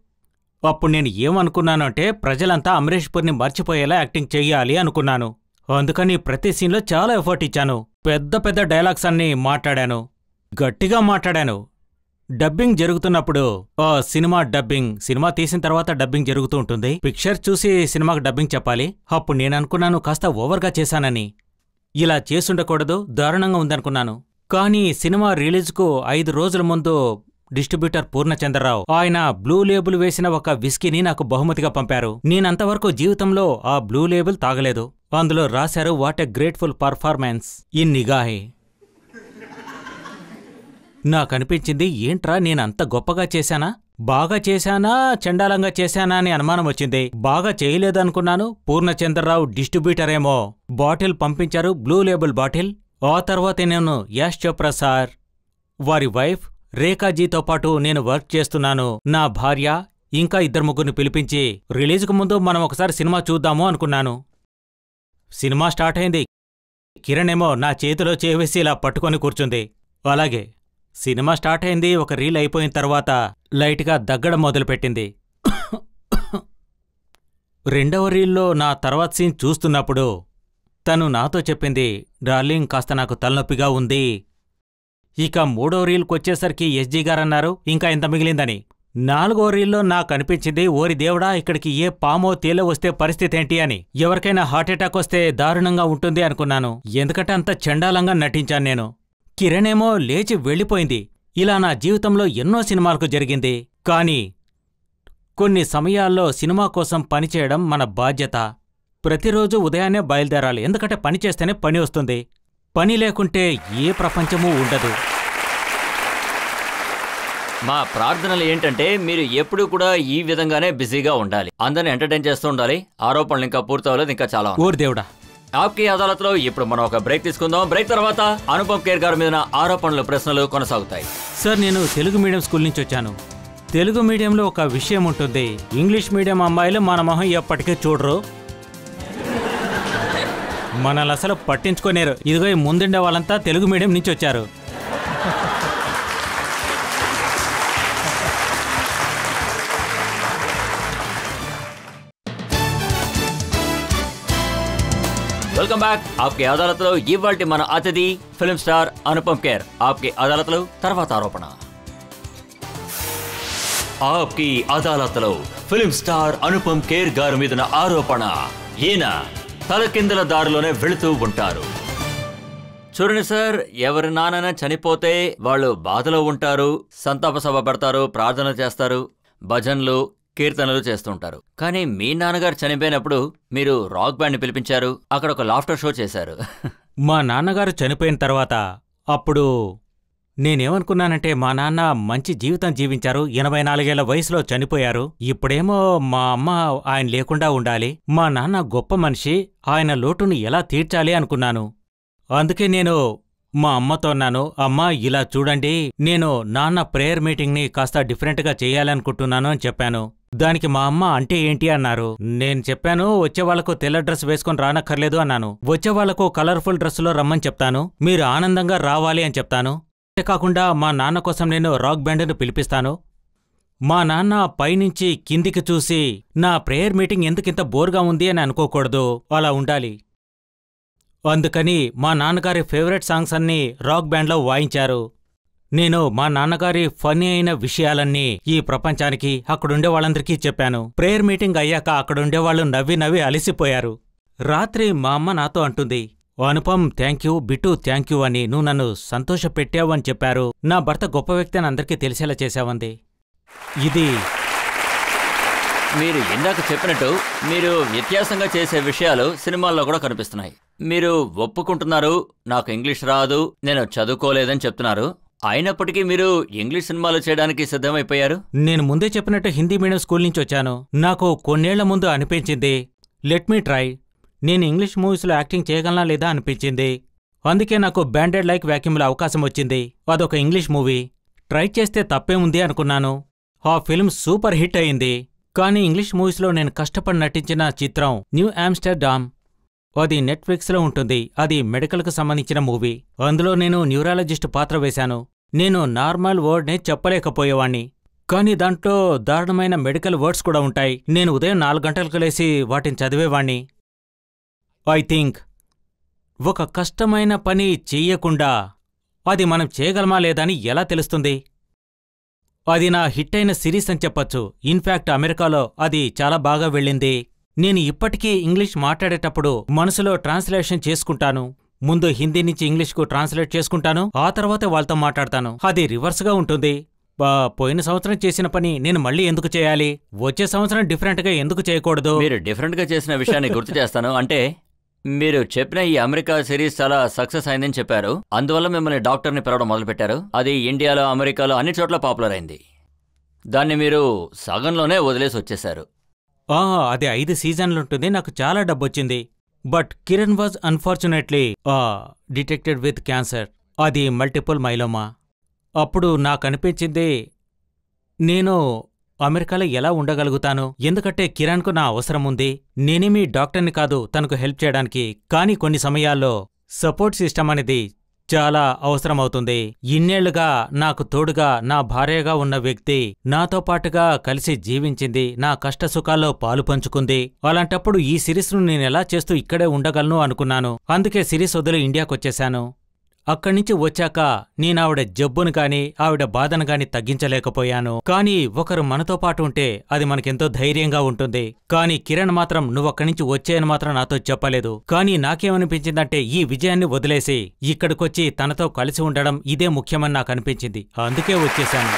అప్పుడు నేను ఏమనుకున్నాను అంటే, ప్రజలంతా అమరీష్ పురిని మర్చిపోయేలా యాక్టింగ్ చెయ్యాలి అనుకున్నాను. అందుకని ప్రతి సీన్లో చాలా ఎఫర్ట్ ఇచ్చాను. పెద్ద పెద్ద డైలాగ్స్ అన్నీ మాట్లాడాను, గట్టిగా మాట్లాడాను. డబ్బింగ్ జరుగుతున్నప్పుడు సినిమా తీసిన తర్వాత డబ్బింగ్ జరుగుతూ ఉంటుంది. పిక్చర్ చూసి సినిమాకు డబ్బింగ్ చెప్పాలి. అప్పుడు నేననుకున్నాను కాస్త ఓవర్గా చేశానని. ఇలా చేసుండకూడదు, దారుణంగా ఉందనుకున్నాను. కానీ సినిమా రిలీజ్కు 5 రోజుల ముందు డిస్ట్రిబ్యూటర్ పూర్ణచంద్రరావు ఆయన బ్లూ లేబుల్ వేసిన ఒక విస్కీని నాకు బహుమతిగా పంపారు. నేనంతవరకు జీవితంలో ఆ బ్లూ లేబుల్ తాగలేదు. అందులో రాశారు, what a grateful performance in Nigahen. నాకనిపించింది, ఏంట్రా నేనంత గొప్పగా చేశానా, బాగా చేశానా, చండాలంగా చేశానా అని అనుమానం వచ్చింది. బాగా చేయలేదనుకున్నాను. పూర్ణచంద్రరావు డిస్ట్రిబ్యూటర్ ఏమో బాటిల్ పంపించారు, బ్లూ లేబుల్ బాటిల్. ఆ తర్వాతే నేను యాష్ చోప్రా సార్, వారి వైఫ్ రేఖాజీతో పాటు నేను వర్క్ చేస్తున్నాను, నా భార్య, ఇంకా 2-3 పిలిపించి రిలీజ్కు ముందు మనం ఒకసారి సినిమా చూద్దాము అనుకున్నాను. సినిమా స్టార్ట్ అయింది. కిరణ్ ఏమో నా చేతిలో చేవేసి ఇలా పట్టుకొని కూర్చుంది. అలాగే సినిమా స్టార్ట్ అయింది. ఒక రీల్ అయిపోయిన తర్వాత లైట్గా దగ్గడం మొదలుపెట్టింది. 2వ రీల్లో నా తర్వాత సీన్ చూస్తున్నప్పుడు తను నాతో చెప్పింది, డార్లింగ్ కాస్త నాకు తలనొప్పిగా ఉంది. ఇక 3వ రీల్కొచ్చేసరికి ఎస్జీ గారన్నారు, ఇంకా ఇంత మిగిలిందని. 4వ రీల్లో నాకనిపించింది, ఓరి దేవుడా, ఇక్కడికి ఏ పామో తేలో వస్తే పరిస్థితి ఏంటి అని. ఎవరికైనా హార్ట్అటాక్ వస్తే దారుణంగా ఉంటుంది అనుకున్నాను. ఎందుకంటే అంత చండాలంగా నటించాను నేను. కిరణ్ ఏమో లేచి వెళ్ళిపోయింది. ఇలా నా జీవితంలో ఎన్నో సినిమాలకు జరిగింది. కానీ కొన్ని సమయాల్లో సినిమా కోసం పనిచేయడం మన బాధ్యత. ప్రతిరోజు ఉదయాన్నే బయలుదేరాలి, ఎందుకంటే పని చేస్తేనే పని వస్తుంది. పని లేకుంటే ఏ ప్రపంచమూ ఉండదు. మా ప్రార్థనలు ఏంటంటే మీరు ఎప్పుడు కూడా ఈ విధంగానే బిజీగా ఉండాలి, అందరిని ఎంటర్టైన్ చేస్తూ ఉండాలి. ఆరోపణలు ఇంకా పూర్తవలేదు, ఇంకా చాలా. ఓరి దేవుడా. ఆప్కి అదాలత్లో ఇప్పుడు మనం ఒక బ్రేక్ తీసుకుందాం. బ్రేక్ తర్వాత అనుపమ్ ఖేర్ గారి మీద ఆరోపణలు, ప్రశ్నలు కొనసాగుతాయి. సార్, నేను తెలుగు మీడియం స్కూల్ నుంచి వచ్చాను. తెలుగు మీడియంలో ఒక విషయం ఉంటుంది, ఇంగ్లీష్ మీడియం అమ్మాయిలు మన మొహం ఎప్పటికీ చూడరు, మనల్ని అసలు పట్టించుకోలేరు. ఇదిగో ఈ ముందుండే వాళ్ళంతా తెలుగు మీడియం నుంచి వచ్చారు. Welcome back. ఆప్కి అదాలత్లో ఇవాల్టి మన అతిథి ఫిల్మ్ స్టార్ అనుపమ్ ఖేర్. ఆప్కి అదాలత్లో తర్వాత ఆరోపణ. ఆప్కి అదాలత్లో ఫిల్మ్ స్టార్ అనుపమ్ ఖేర్ గారి మీద ఆరోపణ. ఈయన తలకిందుల దారిలోనే వెళుతూ ఉంటారు. చూడండి సార్, ఎవరి నాన్న చనిపోతే వాళ్ళు బాధలో ఉంటారు, సంతాప సభ పెడతారు, ప్రార్థన చేస్తారు, భజన్లు, కీర్తనలు చేస్తుంటారు. కానీ మీ నాన్నగారు చనిపోయినప్పుడు మీరు రాక్ బ్యాండ్ని పిలిపించారు, అక్కడ ఒక లాఫ్టర్ షో చేశారు. మా నాన్నగారు చనిపోయిన తర్వాత అప్పుడు నేనేమనుకున్నానంటే, మా నాన్న మంచి జీవితం జీవించారు, 84 ఏళ్ల వయసులో చనిపోయారు, ఇప్పుడేమో మా అమ్మ ఆయన లేకుండా ఉండాలి, మా నాన్న గొప్ప మనిషి, ఆయన లోటును ఎలా తీర్చాలి అనుకున్నాను. అందుకే నేను మా అమ్మతో అన్నాను, అమ్మా ఇలా చూడండి, నేను నాన్న ప్రేయర్ మీటింగ్ని కాస్త డిఫరెంట్గా చేయాలనుకుంటున్నాను అని చెప్పాను. దానికి మా అమ్మ అంటే ఏంటి అన్నారు. నేను చెప్పాను, వచ్చేవాళ్లకు తెల్ల డ్రెస్ వేసుకొని రానక్కర్లేదు అన్నాను, వచ్చేవాళ్లకు కలర్ఫుల్ డ్రెస్సులో రమ్మని చెప్తాను, మీరు ఆనందంగా రావాలి అని చెప్తాను. అంతేకాకుండా మా నాన్న కోసం నేను రాక్ బ్యాండ్ను పిలిపిస్తాను. మా నాన్న పైనుంచి కిందికి చూసి నా ప్రేయర్ మీటింగ్ ఎందుకింత బోర్గా ఉంది అని అనుకోకూడదు, అలా ఉండాలి. అందుకని మా నాన్నగారి ఫేవరెట్ సాంగ్స్ అన్నీ రాక్ బ్యాండ్లో వాయించారు. నేను మా నాన్నగారి ఫన్నీ అయిన విషయాలన్నీ ఈ ప్రపంచానికి, అక్కడుండే వాళ్ళందరికీ చెప్పాను. ప్రేయర్ మీటింగ్ అయ్యాక అక్కడుండేవాళ్లు నవ్వి నవ్వి అలిసిపోయారు. రాత్రి మా అమ్మ నాతో అంటుంది, అనుపమ్ థ్యాంక్యూ, బిట్టు థ్యాంక్యూ అని, నువ్వు నన్ను సంతోషపెట్టావు అని చెప్పారు, నా భర్త గొప్ప వ్యక్తి అని అందరికీ తెలిసేలా చేశావంది. ఇది మీరు ఇందాక చెప్పినట్టు మీరు వ్యత్యాసంగా చేసే విషయాలు సినిమాల్లో కూడా కనిపిస్తున్నాయి. మీరు ఒప్పుకుంటున్నారు, నాకు ఇంగ్లీష్ రాదు, నేను చదువుకోలేదని చెప్తున్నారు, అయినప్పటికీ మీరు ఇంగ్లీష్ సినిమాలు చేయడానికి సిద్ధమైపోయారు. నేను ముందే చెప్పినట్టు హిందీ మీడియం స్కూల్ నుంచి వచ్చాను. నాకు కొన్నేళ్ల ముందు అనిపించింది, లెట్ మీ ట్రై, నేను ఇంగ్లీష్ మూవీస్లో యాక్టింగ్ చేయగలనా లేదా అనిపించింది. అందుకే నాకు బ్యాండెడ్ లైక్ వ్యాక్యూమ్లో అవకాశం వచ్చింది. అదొక ఇంగ్లీష్ మూవీ, ట్రై చేస్తే తప్పేముంది అనుకున్నాను. ఆ ఫిల్మ్ సూపర్ హిట్ అయింది. కానీ ఇంగ్లీష్ మూవీస్లో నేను కష్టపడి నటించిన చిత్రం న్యూ ఆమ్స్టర్డామ్, అది నెట్ఫ్లిక్స్లో ఉంటుంది. అది మెడికల్కు సంబంధించిన మూవీ. అందులో నేను న్యూరాలజిస్ట్ పాత్ర వేశాను. నేను నార్మల్ వర్డ్నే చెప్పలేకపోయేవాణ్ణి, కానీ దాంట్లో దారుణమైన మెడికల్ వర్డ్స్ కూడా ఉంటాయి. నేను ఉదయం 4 గంటలకు లేసి వాటిని చదివేవాణ్ణి. ఐ థింక్ ఒక కష్టమైన పని చెయ్యకుండా అది మనం చేయగలమా లేదని ఎలా తెలుస్తుంది? అది నా హిట్ అయిన సిరీస్ అని చెప్పొచ్చు. ఇన్ఫ్యాక్ట్ అమెరికాలో అది చాలా బాగా వెళ్ళింది. నేను ఇప్పటికీ ఇంగ్లీష్ మాట్లాడేటప్పుడు మనసులో ట్రాన్స్లేషన్ చేసుకుంటాను. ముందు హిందీ నుంచి ఇంగ్లీష్కు ట్రాన్స్లేట్ చేసుకుంటాను, ఆ తర్వాత వాళ్ళతో మాట్లాడతాను. అది రివర్స్గా ఉంటుంది. పోయిన సంవత్సరం చేసిన పని నేను మళ్ళీ ఎందుకు చేయాలి? వచ్చే సంవత్సరం డిఫరెంట్గా ఎందుకు చేయకూడదు? మీరు డిఫరెంట్గా చేసిన విషయాన్ని గుర్తు చేస్తాను. అంటే మీరు చెప్పిన ఈ అమెరికా సిరీస్ చాలా సక్సెస్ అయిందని చెప్పారు, అందువల్ల మిమ్మల్ని డాక్టర్ని పిలవడం మొదలుపెట్టారు. అది ఇండియాలో, అమెరికాలో అన్ని చోట్ల పాపులర్ అయింది. దాన్ని మీరు సగంలోనే వదిలేసి వచ్చేశారు. అది 5 సీజన్లుంటుంది. నాకు చాలా డబ్బొచ్చింది. But Kiran was unfortunately detected with cancer, అది మల్టిపుల్ మైలోమా. అప్పుడు నాకనిపించింది, నేను అమెరికాలో ఎలా ఉండగలుగుతాను? ఎందుకంటే కిరణ్కు నా అవసరం ఉంది. నేనేమీ డాక్టర్ని కాదు తనకు హెల్ప్ చేయడానికి, కానీ కొన్ని సమయాల్లో సపోర్ట్ సిస్టమ్ అనేది చాలా అవసరమవుతుంది. ఇన్నేళ్లుగా నాకు తోడుగా నా భార్యగా ఉన్న వ్యక్తి నాతో పాటుగా కలిసి జీవించింది, నా కష్టసుఖాల్లో పాలు పంచుకుంది. అలాంటప్పుడు ఈ సిరీస్ను నేనెలా చేస్తూ ఇక్కడే ఉండగలను అనుకున్నాను. అందుకే సిరీస్ వదిలి ఇండియాకొచ్చేశాను. అక్కడ్నుంచి వచ్చాక నేనావిడ జబ్బును గాని ఆవిడ బాధను గాని తగ్గించలేకపోయాను. కానీ ఒకరు మనతో పాటు ఉంటే అది మనకెంతో ధైర్యంగా ఉంటుంది. కానీ కిరణ్ మాత్రం నువ్వక్కడ్నుంచి వచ్చేయని మాత్రం నాతో చెప్పలేదు. కానీ నాకేమనిపించిందంటే ఈ విజయాన్ని వదిలేసి ఇక్కడికొచ్చి తనతో కలిసి ఉండడం ఇదే ముఖ్యమని నాకనిపించింది. అందుకే వచ్చేశాను.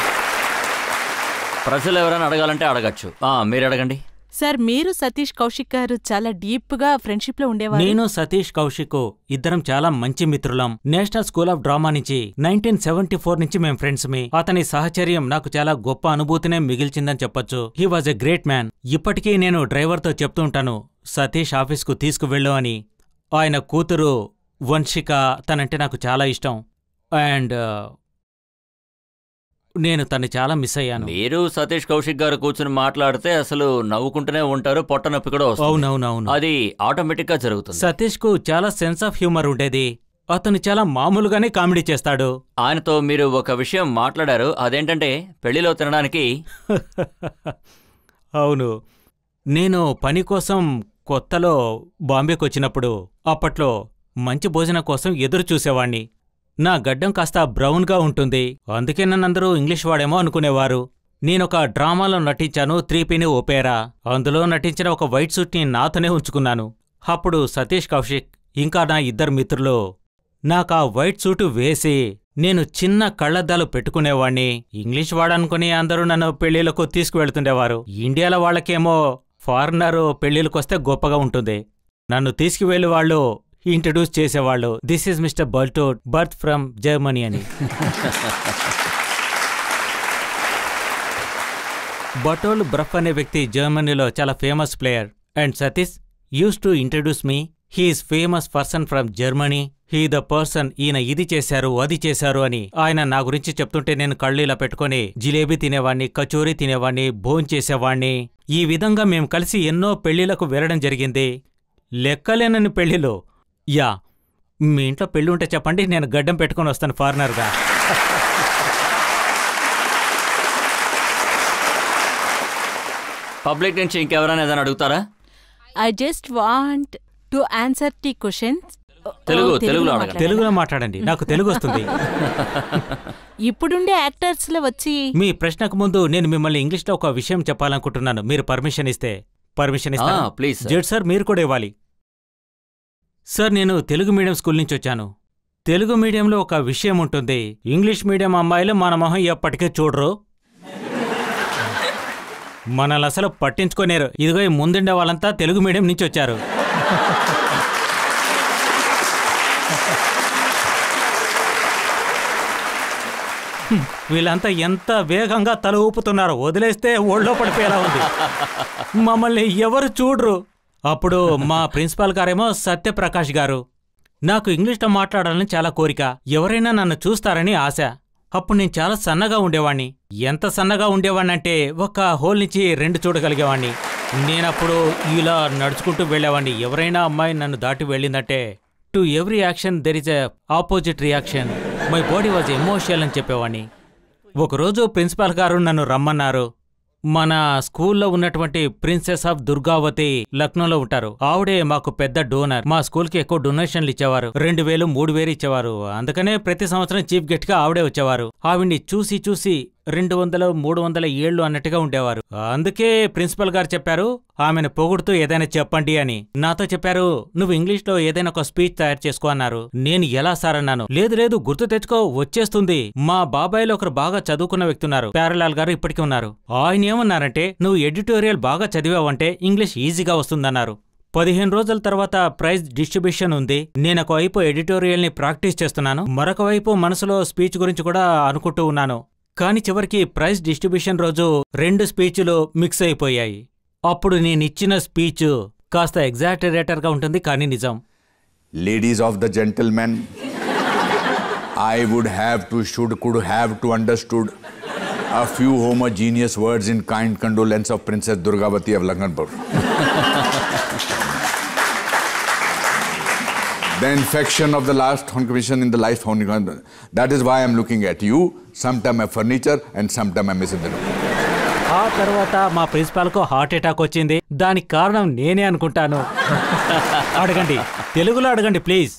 ప్రజలు ఎవరైనా అడగాలంటే అడగచ్చు. మీరు అడగండి. సార్ మీరు సతీష్ కౌశిక్ గారు చాలా డీప్ గా ఫ్రెండ్షిప్ లో ఉండేవారు. నేను సతీష్ కౌశిక్ ఇద్దరం చాలా మంచి మిత్రులం. నేషనల్ స్కూల్ ఆఫ్ డ్రామా నుంచి 1974 నుంచి మేం ఫ్రెండ్స్ మీ. అతని సహచర్యం నాకు చాలా గొప్ప అనుభూతినే మిగిల్చిందని చెప్పొచ్చు. He was a great man. ఇప్పటికీ నేను డ్రైవర్తో చెప్తూ ఉంటాను, సతీష్ ఆఫీస్కు తీసుకువెళ్ళు అని. ఆయన కూతురు వంశిక, తనంటే నాకు చాలా ఇష్టం. అండ్ నేను తన్ని చాలా మిస్ అయ్యాను. మీరు సతీష్ కౌశిక్ గారు కూర్చుని మాట్లాడితే అసలు నవ్వుకుంటూనే ఉంటారు, పొట్ట నొప్పి కూడా వస్తుంది. అవునవునవును, అది ఆటోమేటిక్ గా జరుగుతుంది. సతీష్ కు చాలా సెన్స్ ఆఫ్ హ్యూమర్ ఉండేది. అతను చాలా మామూలుగానే కామెడీ చేస్తాడు. ఆయనతో మీరు ఒక విషయం మాట్లాడారు, అదేంటంటే పెళ్లిలో తినడానికి. అవును, నేను పని కోసం కొత్తలో బాంబేకి వచ్చినప్పుడు అప్పట్లో మంచి భోజనం కోసం ఎదురు చూసేవాణ్ణి. నా గడ్డం కాస్త బ్రౌన్గా ఉంటుంది, అందుకే నన్నందరూ ఇంగ్లీష్ వాడేమో అనుకునేవారు. నేనొక డ్రామాలో నటించాను, 3 Penny Opera. అందులో నటించిన ఒక వైట్ సూట్ని నాతోనే ఉంచుకున్నాను. అప్పుడు సతీష్ కౌశిక్ ఇంకా నా ఇద్దరు మిత్రులు నాకా వైట్ సూటు వేసి నేను చిన్న కళ్లద్దాలు పెట్టుకునేవాణ్ణి. ఇంగ్లీష్ వాడనుకుని అందరూ నన్ను పెళ్లిళ్లకు తీసుకువెళ్తుండేవారు. ఇండియాలో వాళ్ళకేమో ఫారినరు పెళ్లిళ్ళకొస్తే గొప్పగా ఉంటుంది. నన్ను తీసుకువెళ్ళి వాళ్ళు ఇంట్రడ్యూస్ చేసేవాళ్ళు, దిస్ ఈజ్ మిస్టర్ బల్టోడ్, బర్త్ ఫ్రమ్ జర్మనీ అని. బటోల్ బ్రఫ్ అనే వ్యక్తి జర్మనీలో చాలా famous player. And Satish use to introduce me. He is famous person from Germany. He the person, ఈయన ఇది చేశారు అది చేశారు అని ఆయన నా గురించి చెప్తుంటే నేను కళ్ళు ఇలా పెట్టుకుని జిలేబీ తినేవాణ్ణి, కచోరీ తినేవాణ్ణి, భోంచేసేవాణ్ణి. ఈ విధంగా మేం కలిసి ఎన్నో పెళ్లిళ్లకు వెళ్లడం జరిగింది, లెక్కలేనని పెళ్లిలో. యా, మీ ఇంట్లో పెళ్ళి ఉంటే చెప్పండి, నేను గడ్డం పెట్టుకుని వస్తాను ఫారినర్గా. పబ్లిక్ నుంచి ఇంకెవరైనా ఏదైనా అడుగుతారా? I just want to answer the questions. తెలుగులో మాట్లాడండి, నాకు తెలుగు వస్తుంది. ఇప్పుడుండే యాక్టర్స్ లో వచ్చి మీ ప్రశ్నకు ముందు నేను మిమ్మల్ని ఇంగ్లీష్లో ఒక విషయం చెప్పాలనుకుంటున్నాను, మీరు పర్మిషన్ ఇస్తే. పర్మిషన్ ఇస్తా ప్లీజ్. జెడ్ సార్ మీరు కూడా ఇవ్వాలి. సార్, నేను తెలుగు మీడియం స్కూల్ నుంచి వచ్చాను. తెలుగు మీడియంలో ఒక విషయం ఉంటుంది, ఇంగ్లీష్ మీడియం అమ్మాయిలు మన మొహం ఎప్పటికీ చూడరు, మనల్ని అసలు పట్టించుకోలేరు. ఇదిగో ఈ ముందుండే వాళ్ళంతా తెలుగు మీడియం నుంచి వచ్చారు. వీళ్ళంతా ఎంత వేగంగా తల ఊపుతున్నారు, వదిలేస్తే ఒళ్ళో పడిపోయేలా ఉంది. మమ్మల్ని ఎవరు చూడరు. అప్పుడు మా ప్రిన్సిపాల్ గారేమో సత్యప్రకాష్ గారు. నాకు ఇంగ్లీష్లో మాట్లాడాలని చాలా కోరిక, ఎవరైనా నన్ను చూస్తారని ఆశ. అప్పుడు నేను చాలా సన్నగా ఉండేవాణ్ణి. ఎంత సన్నగా ఉండేవాణ్ణంటే ఒక హోల్ నుంచి 2 చూడగలిగేవాణ్ణి. నేనప్పుడు ఇలా నడుచుకుంటూ వెళ్ళేవాణ్ణి. ఎవరైనా అమ్మాయి నన్ను దాటి వెళ్ళిందంటే to every action there is a opposite reaction, my body was emotional అని చెప్పేవాణ్ణి. ఒకరోజు ప్రిన్సిపాల్ గారు నన్ను రమ్మన్నారు. మన స్కూల్లో ఉన్నటువంటి ప్రిన్సెస్ ఆఫ్ దుర్గావతి లక్నోలో ఉంటారు. ఆవిడే మాకు పెద్ద డోనర్. మా స్కూల్కి ఎక్కువ డొనేషన్లు ఇచ్చేవారు, 2000, 3000 ఇచ్చేవారు. అందుకనే ప్రతి సంవత్సరం చీఫ్ గెస్ట్ గా ఆవిడే వచ్చేవారు. ఆవిడ్ని చూసి చూసి 200, 300 ఏళ్ళు అన్నట్టుగా ఉండేవారు. అందుకే ప్రిన్సిపల్ గారు చెప్పారు, ఆమెను పొగుడుతూ ఏదైనా చెప్పండి అని. నాతో చెప్పారు, నువ్వు ఇంగ్లీష్లో ఏదైనా ఒక స్పీచ్ తయారు చేసుకో అన్నారు. నేను ఎలా సార్ అన్నాను. లేదు లేదు, గుర్తు తెచ్చుకో, వచ్చేస్తుంది. మా బాబాయ్లో ఒకరు బాగా చదువుకున్న వ్యక్తి ఉన్నారు, ప్యారలాల్ గారు, ఇప్పటికీ ఉన్నారు. ఆయన ఏమన్నారంటే, నువ్వు ఎడిటోరియల్ బాగా చదివావంటే ఇంగ్లీష్ ఈజీగా వస్తుందన్నారు. 15 రోజుల తర్వాత ప్రైజ్ డిస్ట్రిబ్యూషన్ ఉంది. నేనొక వైపు ఎడిటోరియల్ ని ప్రాక్టీస్ చేస్తున్నాను, మరొక వైపు మనసులో స్పీచ్ గురించి కూడా అనుకుంటూ ఉన్నాను. కాని చివరికి ప్రైజ్ డిస్ట్రిబ్యూషన్ రోజు 2 స్పీచ్లు మిక్స్ అయిపోయాయి. అప్పుడు నేనిచ్చిన స్పీచ్ కాస్త ఎగ్జాటరేటర్గా ఉంటుంది, కానీ నిజం. Ladies of the gentlemen, I would have to, could have to understood a few homogeneous words in kind condolence of Princess Durgavati of Lakhanpur. The infection of the last conversation in the life, that is why I am looking at you. Sometime I'm furniture and sometime I'm missing the room. ఆ తర్వాత మా ప్రిన్సిపాల్కు heart attack వచ్చింది. దానికి కారణం నేనే అనుకుంటాను. అడగండి, తెలుగులో అడగండి ప్లీజ్.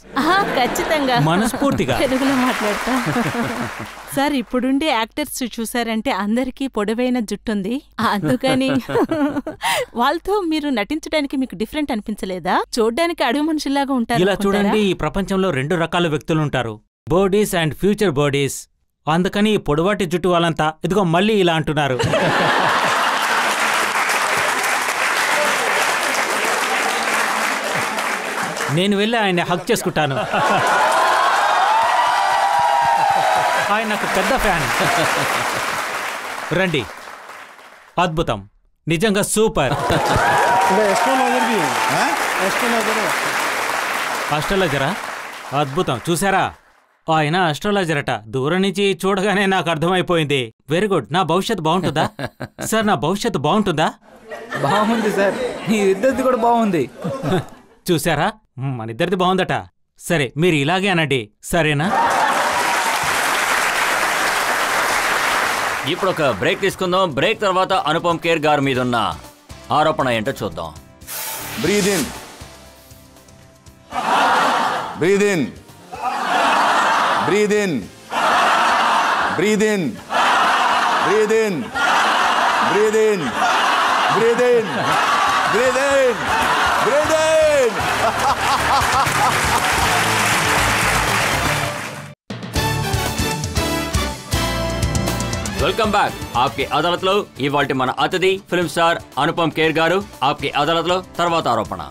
ఖచ్చితంగా మనస్ఫూర్తిగా తెలుగులో మాట్లాడతా. సార్, ఇప్పుడుండే యాక్టర్స్ చూసారంటే అందరికీ పొడవైన జుట్టుంది, అందుకని వాళ్ళతో మీరు నటించడానికి మీకు డిఫరెంట్ అనిపించలేదా? చూడ్డానికి అడవి మనుషుల్లాగా ఉంటారు. ఇలా చూడండి, ఈ ప్రపంచంలో 2 రకాల వ్యక్తులుంటారు, బోడీస్ అండ్ ఫ్యూచర్ బోడీస్. అందుకని పొడవాటి జుట్టు వాళ్ళంతా ఇదిగో మళ్ళీ ఇలా అంటున్నారు. నేను వెళ్ళి ఆయన హక్ చేసుకుంటాను. ఆయన నాకు పెద్ద ఫ్యాన్. రండి. అద్భుతం, నిజంగా సూపర్. అస్ట్రాలజరా? అద్భుతం. చూసారా, ఆయన అస్ట్రాలజర్ అట. దూరం నుంచి చూడగానే నాకు అర్థమైపోయింది. Very good. నా భవిష్యత్తు బాగుంటుందా సార్? నా భవిష్యత్తు బాగుంటుందా? బాగుంది సార్, మీ ఇద్దరిది కూడా బాగుంది. చూసారా, మన ఇద్దరిది బాగుందట. సరే, మీరు ఇలాగే అనండి, సరేనా? ఇప్పుడు ఒక బ్రేక్ తీసుకుందాం. బ్రేక్ తర్వాత అనుపమ్ ఖేర్ గారి మీద ఉన్న ఆరోపణ ఏంటో చూద్దాం. Breathe in. Breathe in. Breathe in. Breathe in. Breathe in. Breathe in. Breathe in. Breathe in. Breathe in. Welcome back. Aapki అదాలత్లో ఇవాల్టి మన అతిథి ఫిల్మ్ స్టార్ అనుపమ్ ఖేర్ గారు. ఆప్కి అదాలత్లో తర్వాత ఆరోపణ.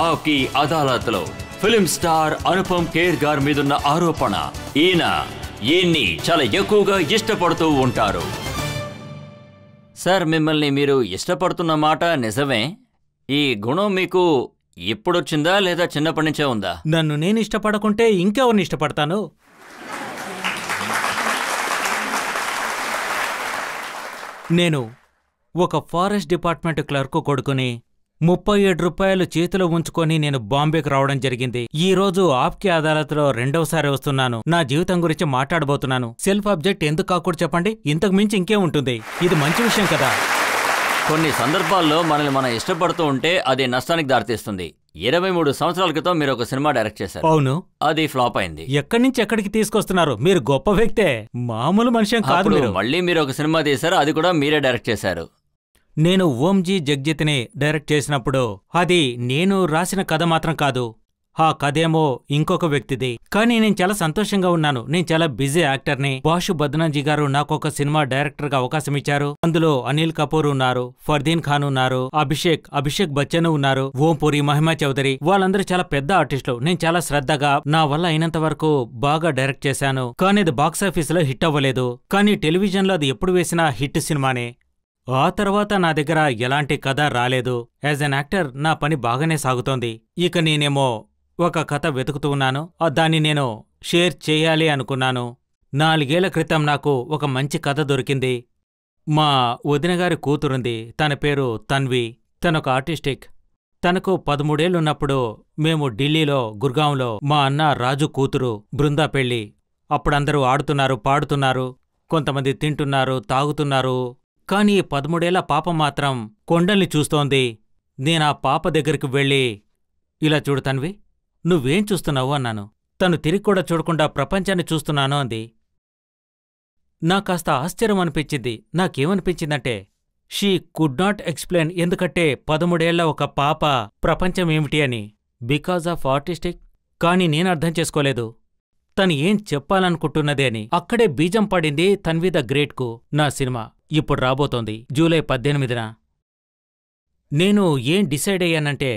ఆప్కి అదాలత్లో ఫిల్మ్ స్టార్ అనుపమ్ ఖేర్ గారి మీదున్న ఆరోపణ. ఈయన్ని చాలా ఎక్కువగా ఇష్టపడుతూ ఉంటారు. సార్, మిమ్మల్ని మీరు ఇష్టపడుతున్న మాట నిజమే. ఈ గుణం మీకు ఇప్పుడొచ్చిందా లేదా చిన్నప్పటి నుంచే ఉందా? నన్ను నేను ఇష్టపడకుంటే ఇంకెవరిని ఇష్టపడతాను? నేను ఒక ఫారెస్ట్ డిపార్ట్మెంట్ క్లర్క్ కొడుకుని 37 రూపాయలు చేతిలో ఉంచుకొని నేను బాంబేకి రావడం జరిగింది. ఈ రోజు ఆప్కి అదాలత్లో రెండవసారి వస్తున్నాను. నా జీవితం గురించి మాట్లాడబోతున్నాను. సెల్ఫ్ అబ్జెక్ట్ ఎందుకు కాకూడదు చెప్పండి? ఇంతకు మించి ఇంకే ఉంటుంది. ఇది మంచి విషయం కదా. కొన్ని సందర్భాల్లో మనల్ని మనం ఇష్టపడుతూ ఉంటే అది నష్టానికి దారితీస్తుంది. 23 సంవత్సరాల క్రితం మీరు ఒక సినిమా డైరెక్ట్ చేశారు. అవును. అది ఫ్లాప్ అయింది. ఎక్కడి నుంచి ఎక్కడికి తీసుకొస్తున్నారు? మీరు గొప్ప వ్యక్తే, మామూలు మనిషి కాదు. మీరు మళ్ళీ మీరు ఒక సినిమా తీశారు, అది కూడా మీరే డైరెక్ట్ చేశారు. నేను ఓంజీ జగ్జిత్ని డైరెక్ట్ చేసినప్పుడు అది నేను రాసిన కథ మాత్రం కాదు. ఆ కథేమో ఇంకొక వ్యక్తిది. కానీ నేను చాలా సంతోషంగా ఉన్నాను. నేను చాలా బిజీ యాక్టర్ని. బాషు బద్నాజీ గారు నాకు ఒక సినిమా డైరెక్టర్గా అవకాశం ఇచ్చారు. అందులో అనిల్ కపూర్ ఉన్నారు, ఫర్దీన్ ఖాన్ ఉన్నారు, అభిషేక్ బచ్చన్ ఉన్నారు, ఓం పూరి, మహిమా చౌదరి. వాళ్ళందరూ చాలా పెద్ద ఆర్టిస్టులు. నేను చాలా శ్రద్ధగా నా వల్ల అయినంత వరకు బాగా డైరెక్ట్ చేశాను. కానీ అది బాక్సాఫీసులో హిట్ అవ్వలేదు. కానీ టెలివిజన్లో అది ఎప్పుడు వేసినా హిట్ సినిమానే. ఆ తర్వాత నా దగ్గర ఎలాంటి కథ రాలేదు. యాజ్ అన్ యాక్టర్ నా పని బాగానే సాగుతోంది. ఇక నేనేమో ఒక కథ వెతుకుతూ ఉన్నాను. దాన్ని నేను షేర్ చేయాలి అనుకున్నాను. 4 ఏళ్ల క్రితం నాకు ఒక మంచి కథ దొరికింది. మా వదినగారి కూతురుంది. తన పేరు తన్వి. తనొక ఆర్టిస్టిక్. తనకు 13 ఏళ్లున్నప్పుడు మేము ఢిల్లీలో గుర్గాంలో మా అన్న రాజు కూతురు బృందా పెళ్ళి. అప్పుడందరూ ఆడుతున్నారు, పాడుతున్నారు, కొంతమంది తింటున్నారు, తాగుతున్నారు. కానీ 13 ఏళ్ల పాప మాత్రం కొండల్ని చూస్తోంది. నేనా పాప దగ్గరికి వెళ్ళి, ఇలా చూడు తన్వి, నువ్వేం చూస్తున్నావు అన్నాను. తను తిరిగి కూడా చూడకుండా ప్రపంచాన్ని చూస్తున్నాను అంది. నాకాస్త ఆశ్చర్యం అనిపించింది. నాకేమనిపించిందంటే, షీ కుడ్ నాట్ ఎక్స్ప్లెయిన్. ఎందుకంటే 13 ఏళ్ల ఒక పాప ప్రపంచం ఏమిటి అని. Because of artistic. కానీ నేనర్థం చేసుకోలేదు తను ఏం చెప్పాలనుకుంటున్నదే అని. అక్కడే బీజం పడింది తన్వి ద గ్రేట్కు. నా సినిమా ఇప్పుడు రాబోతోంది జూలై 18న. నేను ఏం డిసైడ్ అయ్యానంటే,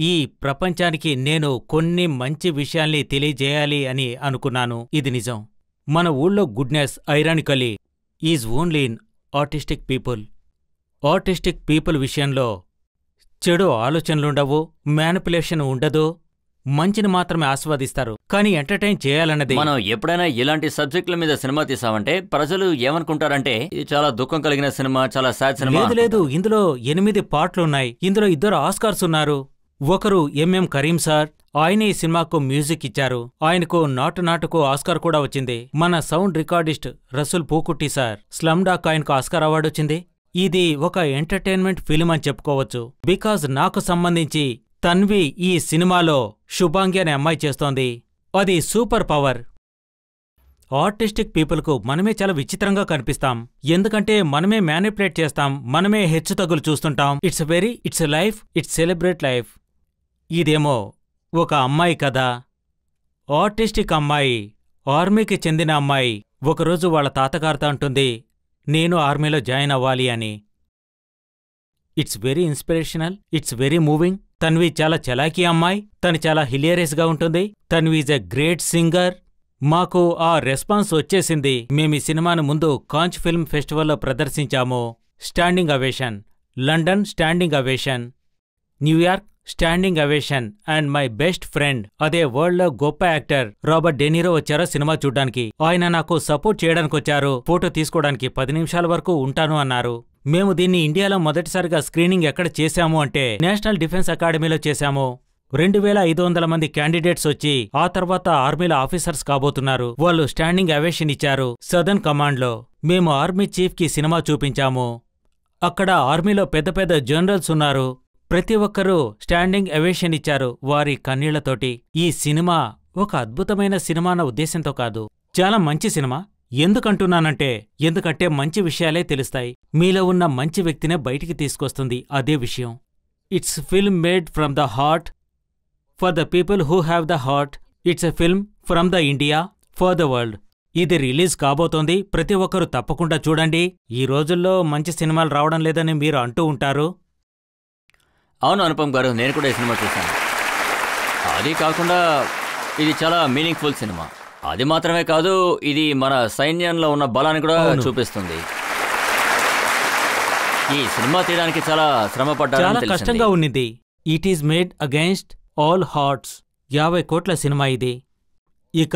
ఈ ప్రపంచానికి నేను కొన్ని మంచి విషయాల్ని తెలియజేయాలి అని అనుకున్నాను. ఇది నిజం. మన ఊళ్ళో goodness ironically is only in artistic people. Artistic people విషయంలో చెడు ఆలోచనలుండవు, మ్యానిపులేషన్ ఉండదు, మంచిని మాత్రమే ఆస్వాదిస్తారు. కానీ ఎంటర్టైన్ చేయాలన్నది. మనం ఎప్పుడైనా ఇలాంటి సబ్జెక్టుల మీద సినిమా తీసామంటే ప్రజలు ఏమనుకుంటారంటే ఇది చాలా దుఃఖం కలిగిన సినిమా, చాలా సాడ్ సినిమా. లేదు, ఇందులో 8 పార్ట్లున్నాయి. ఇందులో 2 ఆస్కార్స్ ఉన్నారు. ఒకరు ఎంఎం కరీం సార్. ఆయన ఈ సినిమాకు మ్యూజిక్ ఇచ్చారు. ఆయనకు నాటుకు ఆస్కార్ కూడా వచ్చింది. మన sound recordist Rasul Pookutty sir slumdog ఆయనకు ఆస్కార్ అవార్డు వచ్చింది. ఇది ఒక ఎంటర్టైన్మెంట్ ఫిల్మ్ అని చెప్పుకోవచ్చు. బికాజ్ నాకు సంబంధించి తన్వి ఈ సినిమాలో శుభాంగి అనే అమ్మాయి చేస్తోంది. అది సూపర్ పవర్. ఆర్టిస్టిక్ పీపుల్కు మనమే చాలా విచిత్రంగా కనిపిస్తాం. ఎందుకంటే మనమే మ్యానిపులేట్ చేస్తాం, మనమే హెచ్చుతగ్గులు చూస్తుంటాం. It's life, it's celebrate life. ఇదేమో ఒక అమ్మాయి కదా, ఆర్టిస్టిక్ అమ్మాయి, ఆర్మీకి చెందిన అమ్మాయి. ఒకరోజు వాళ్ళ తాతగారితో అంటుంది, నేను ఆర్మీలో జాయిన్ అవ్వాలి అని. It's very inspirational, it's very moving. Tanvi చాలా చలాకీ అమ్మాయి, తను చాలా హిలేరియస్గా ఉంటుంది, Tanvi is a great singer. మాకు ఆ రెస్పాన్స్ వచ్చేసింది. మేమీ సినిమాను ముందు కాంచ్ ఫిల్మ్ ఫెస్టివల్లో ప్రదర్శించాము. Standing ovation. London standing ovation. New York standing ovation. And my best friend, అదే వరల్డ్ లో గొప్ప యాక్టర్ రాబర్ట్ డెనీరో వచ్చారో సినిమా చూడ్డానికి. ఆయన నాకు సపోర్ట్ చేయడానికొచ్చారు. ఫోటో తీసుకోవడానికి 10 నిమిషాల వరకు ఉంటాను అన్నారు. మేము దీన్ని ఇండియాలో మొదటిసారిగా స్క్రీనింగ్ ఎక్కడ చేశాము అంటే నేషనల్ డిఫెన్స్ అకాడమీలో చేశాము. 2500 మంది క్యాండిడేట్స్ వచ్చి ఆ తర్వాత ఆర్మీలో ఆఫీసర్స్ కాబోతున్నారు. వాళ్ళు స్టాండింగ్ అవేషన్ ఇచ్చారు సదర్న్ కమాండ్లో. మేము ఆర్మీ చీఫ్ కి సినిమా చూపించాము. అక్కడ ఆర్మీలో పెద్ద పెద్ద జనరల్స్ ఉన్నారు. ప్రతి ఒక్కరూ స్టాండింగ్ అవేషన్ ఇచ్చారు వారి కన్నీళ్లతోటి. ఈ సినిమా ఒక అద్భుతమైన సినిమా అన్న ఉద్దేశంతో కాదు, చాలా మంచి సినిమా. ఎందుకంటే మంచి విషయాలే తెలుస్తాయి. మీలో ఉన్న మంచి వ్యక్తినే బయటికి తీసుకొస్తుంది. అదే విషయం. It's film made from the heart for the people who have the heart. It's a film from the India for the world. ఇది రిలీజ్ కాబోతోంది. ప్రతి ఒక్కరూ తప్పకుండా చూడండి. ఈ రోజుల్లో మంచి సినిమాలు రావడం లేదని మీరు అంటూ ఉంటారు. అవును అనుపమ్ గారు, నేను కూడా ఈ సినిమా చూశాను. అది కాకుండా ఇది చాలా మీనింగ్ఫుల్ సినిమా. అది మాత్రమే కాదు, ఇది మన సైన్యంలో ఉన్న బలాన్ని కూడా చూపిస్తుంది. ఈ సినిమా తీయడానికి చాలా శ్రమ పడ్డారు, చాలా కష్టంగా ఉన్నింది. It is made against all hearts. 50 కోట్ల సినిమా ఇది. ఇక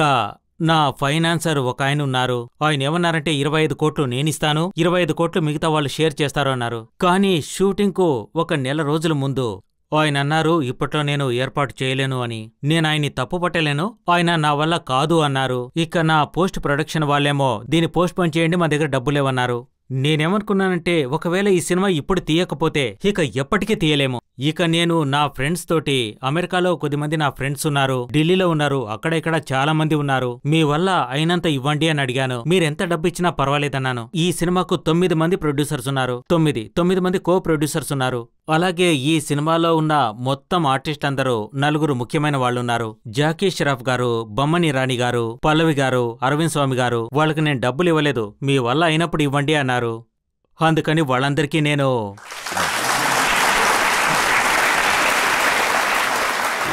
నా ఫైనాన్సర్ ఒక ఆయన ఉన్నారు. ఆయన ఏమన్నారంటే 25 కోట్లు నేనిస్తాను, 25 కోట్లు మిగతా వాళ్ళు షేర్ చేస్తారు అన్నారు. కానీ షూటింగ్కు 1 నెల రోజుల ముందు ఆయన అన్నారు ఇప్పట్లో నేను ఏర్పాటు చేయలేను అని. నేను ఆయన్ని తప్పుపట్టలేను, ఆయన నా వల్ల కాదు అన్నారు. ఇక నా పోస్ట్ ప్రొడక్షన్ వాళ్ళేమో దీన్ని పోస్ట్ పోన్ చేయండి, మా దగ్గర డబ్బులేవన్నారు. నేనేమనుకున్నానంటే ఒకవేళ ఈ సినిమా ఇప్పుడు తీయకపోతే ఇక ఎప్పటికీ తీయలేము. ఇక నేను నా ఫ్రెండ్స్ తోటి, అమెరికాలో కొద్దిమంది నా ఫ్రెండ్స్ ఉన్నారు, ఢిల్లీలో ఉన్నారు, అక్కడ ఇక్కడ చాలా మంది ఉన్నారు, మీ వల్ల అయినంత ఇవ్వండి అని అడిగాను. మీరెంత డబ్బు ఇచ్చినా పర్వాలేదన్నాను. ఈ సినిమాకు 9 మంది ప్రొడ్యూసర్స్ ఉన్నారు. 9 మంది కో ప్రొడ్యూసర్స్ ఉన్నారు. అలాగే ఈ సినిమాలో ఉన్న మొత్తం ఆర్టిస్ట్ అందరూ 4 ముఖ్యమైన వాళ్ళున్నారు. జాకీ ష్రాఫ్ గారు, బొమ్మని రాణి గారు, పల్లవి గారు, అరవింద్ స్వామి గారు. వాళ్ళకి నేను డబ్బులు ఇవ్వలేదు, మీ వల్ల అయినప్పుడు ఇవ్వండి అన్నారు. అందుకని వాళ్ళందరికీ నేను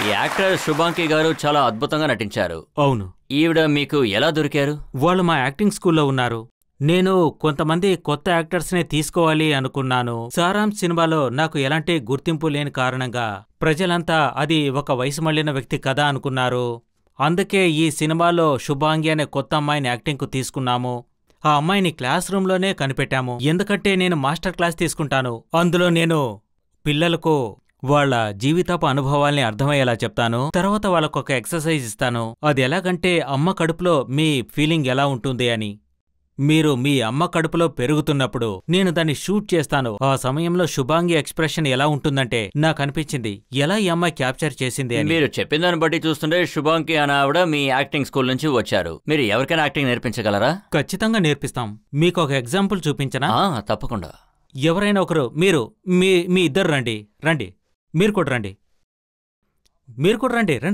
ఈ యాక్టర్ శుభాంకి గారు చాలా అద్భుతంగా నటించారు. అవును. ఈవిడ మీకు ఎలా దొరికారు? వాళ్ళు మా యాక్టింగ్ స్కూల్లో ఉన్నారు. నేను కొంతమంది కొత్త యాక్టర్స్నే తీసుకోవాలి అనుకున్నాను. సారాంశ్ సినిమాలో నాకు ఎలాంటి గుర్తింపు లేని కారణంగా ప్రజలంతా అది ఒక వయసు మళ్లిన వ్యక్తి కదా అనుకున్నారు. అందుకే ఈ సినిమాలో శుభాంగి అనే కొత్త అమ్మాయిని యాక్టింగ్కు తీసుకున్నాము. ఆ అమ్మాయిని క్లాస్ రూంలోనే కనిపెట్టాము. ఎందుకంటే నేను మాస్టర్ క్లాస్ తీసుకుంటాను. అందులో నేను పిల్లలకు వాళ్ళ జీవితపు అనుభవాల్ని అర్థమయ్యేలా చెప్తాను. తర్వాత వాళ్ళకొక ఎక్సర్సైజ్ ఇస్తాను. అది ఎలాగంటే అమ్మ కడుపులో మీ ఫీలింగ్ ఎలా ఉంటుంది అని. మీరు మీ అమ్మ కడుపులో పెరుగుతున్నప్పుడు నేను దాన్ని షూట్ చేస్తాను. ఆ సమయంలో శుభాంగి ఎక్స్ప్రెషన్ ఎలా ఉంటుందంటే నాకు అనిపించింది ఎలా ఈ అమ్మాయి క్యాప్చర్ చేసింది అని. మీరు చెప్పిన దాన్ని బట్టి చూస్తుంటే శుభాంకి అనే ఆవిడ మీ యాక్టింగ్ స్కూల్ నుంచి వచ్చారు. మీరు ఎవరికైనా యాక్టింగ్ నేర్పించగలరా? ఖచ్చితంగా నేర్పిస్తాం. మీకు ఒక ఎగ్జాంపుల్ చూపించనా? తప్పకుండా. ఎవరైనా ఒకరు, మీరు మీ ఇద్దరు రండి. మీరు కూడా రండి.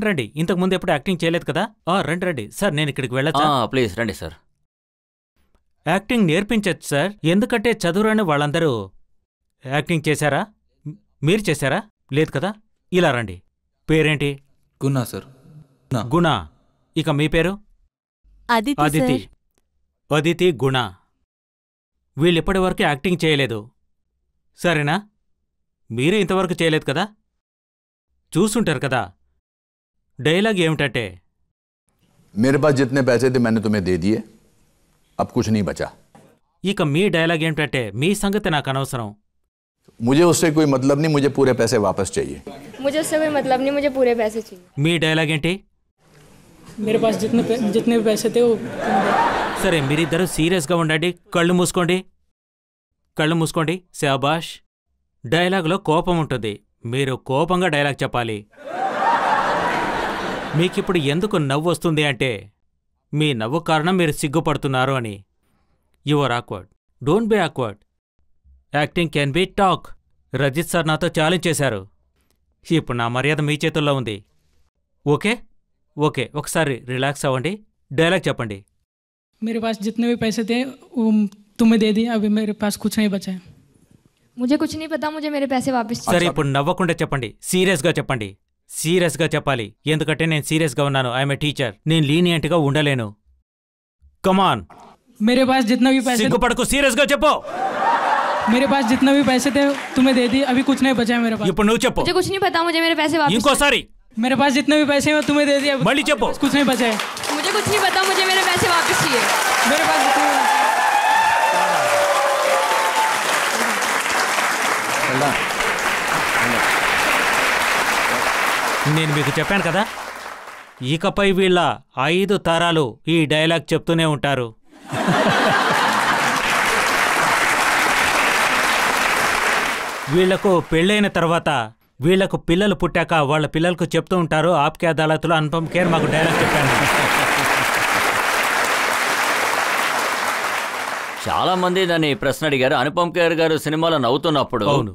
రండి. ఇంతకు ముందు ఎప్పుడు యాక్టింగ్ చేయలేదు కదా? రండి. సార్ నేను ఇక్కడికి వెళ్ళొచ్చా? ప్లీజ్ రండి సార్. Acting నేర్పించచ్చు sir. ఎందుకంటే చదువురాని వాళ్ళందరూ యాక్టింగ్ చేశారా? మీరు చేశారా? లేదు కదా? ఇలా రండి. పేరేంటి? గుణ సార్. గుణ. ఇక మీ పేరు? అదితి, గుణ. వీళ్ళిప్పటి వరకు యాక్టింగ్ చేయలేదు, సరేనా? మీరే ఇంతవరకు చేయలేదు కదా? చూసుంటారు కదా. డైలాగ్ ఏమిటంటే, मेरे पास जितने पैसे थे मैंने तुम्हें दे दिए, अब कुछ नहीं बचा. ఇక మీ డైలాగ్ ఏమిటంటే, మీ సంగతి నాకు అనవసరం. मुझे उससे कोई मतलब नहीं, मुझे पूरे पैसे वापस चाहिए. मुझे उससे कोई मतलब नहीं, मुझे पूरे पैसे चाहिए. మీ డైలాగ్ ఏంటి? मेरे पास जितने भी पैसे थे वो. సరే, మీరిద్దరూ సీరియస్గా ఉండండి. కళ్ళు మూసుకోండి. శాబాష్. డైలాగ్లో కోపం ఉంటుంది. మీరు కోపంగా డైలాగ్ చెప్పాలి. మీకిప్పుడు ఎందుకు నవ్వు వస్తుంది అంటే మీ నవ్వు కారణం మీరు సిగ్గుపడుతున్నారు అని. Your awkward. Don't be awkward. Acting can be talk. Rajith sir నాతో ఛాలెంజ్ చేశారు. ఇప్పుడు నా మర్యాద మీ చేతుల్లో ఉంది. ఓకే, ఒకసారి రిలాక్స్ అవ్వండి. డైలాగ్ చెప్పండి. मेरे पास जितने भी पैसे थे वो तुम्हें दे दिए, अभी मेरे पास कुछ नहीं बचा है. मुझे कुछ नहीं पता, मुझे मेरे पैसे वापस चाहिए। సరే ఇప్పుడు నవ్వకుండా చెప్పండి, సీరియస్గా చెప్పండి. సీరియస్గా చెప్పాలి, ఎందుకంటే నేను సీరియస్గా ఉన్నాను. ఐఎమ్ ఏ టీచర్, నేను లీనియంట్గా ఉండలేను. కమాన్, मेरे पास जितना भी पैसे సిగ్గుపడకు, సీరియస్గా చెప్పు. मेरे पास जितना भी पैसे थे तुम्हें दे दिए, अभी कुछ नहीं बचा है मेरे पास। ఇప్పుడు నువ్వు చెప్పు. मुझे कुछ नहीं पता, मुझे मेरे पैसे वापस ఇంకోసారి मेरे पास जितने भी पैसे हैं वो तुम्हें दे दिए, మళ్ళీ చెప్పు. कुछ नहीं बचा है। मुझे कुछ नहीं पता, मुझे मेरे पैसे वापस चाहिए। मेरे पास जितने भी నేను మీకు చెప్పాను కదా, ఇకపై వీళ్ళ 5 తరాలు ఈ డైలాగ్ చెప్తూనే ఉంటారు. వీళ్లకు పెళ్ళైన తర్వాత వీళ్లకు పిల్లలు పుట్టాక వాళ్ళ పిల్లలకు చెప్తూ ఉంటారు, ఆప్కే అదాలత్లో అనుపమ్ ఖేర్ మాకు డైలాగ్ చెప్పాను. చాలా మంది దాన్ని ప్రశ్న అడిగారు. అనుపమ్ ఖేర్ గారు సినిమాలో నవ్వుతున్నప్పుడు, అవును,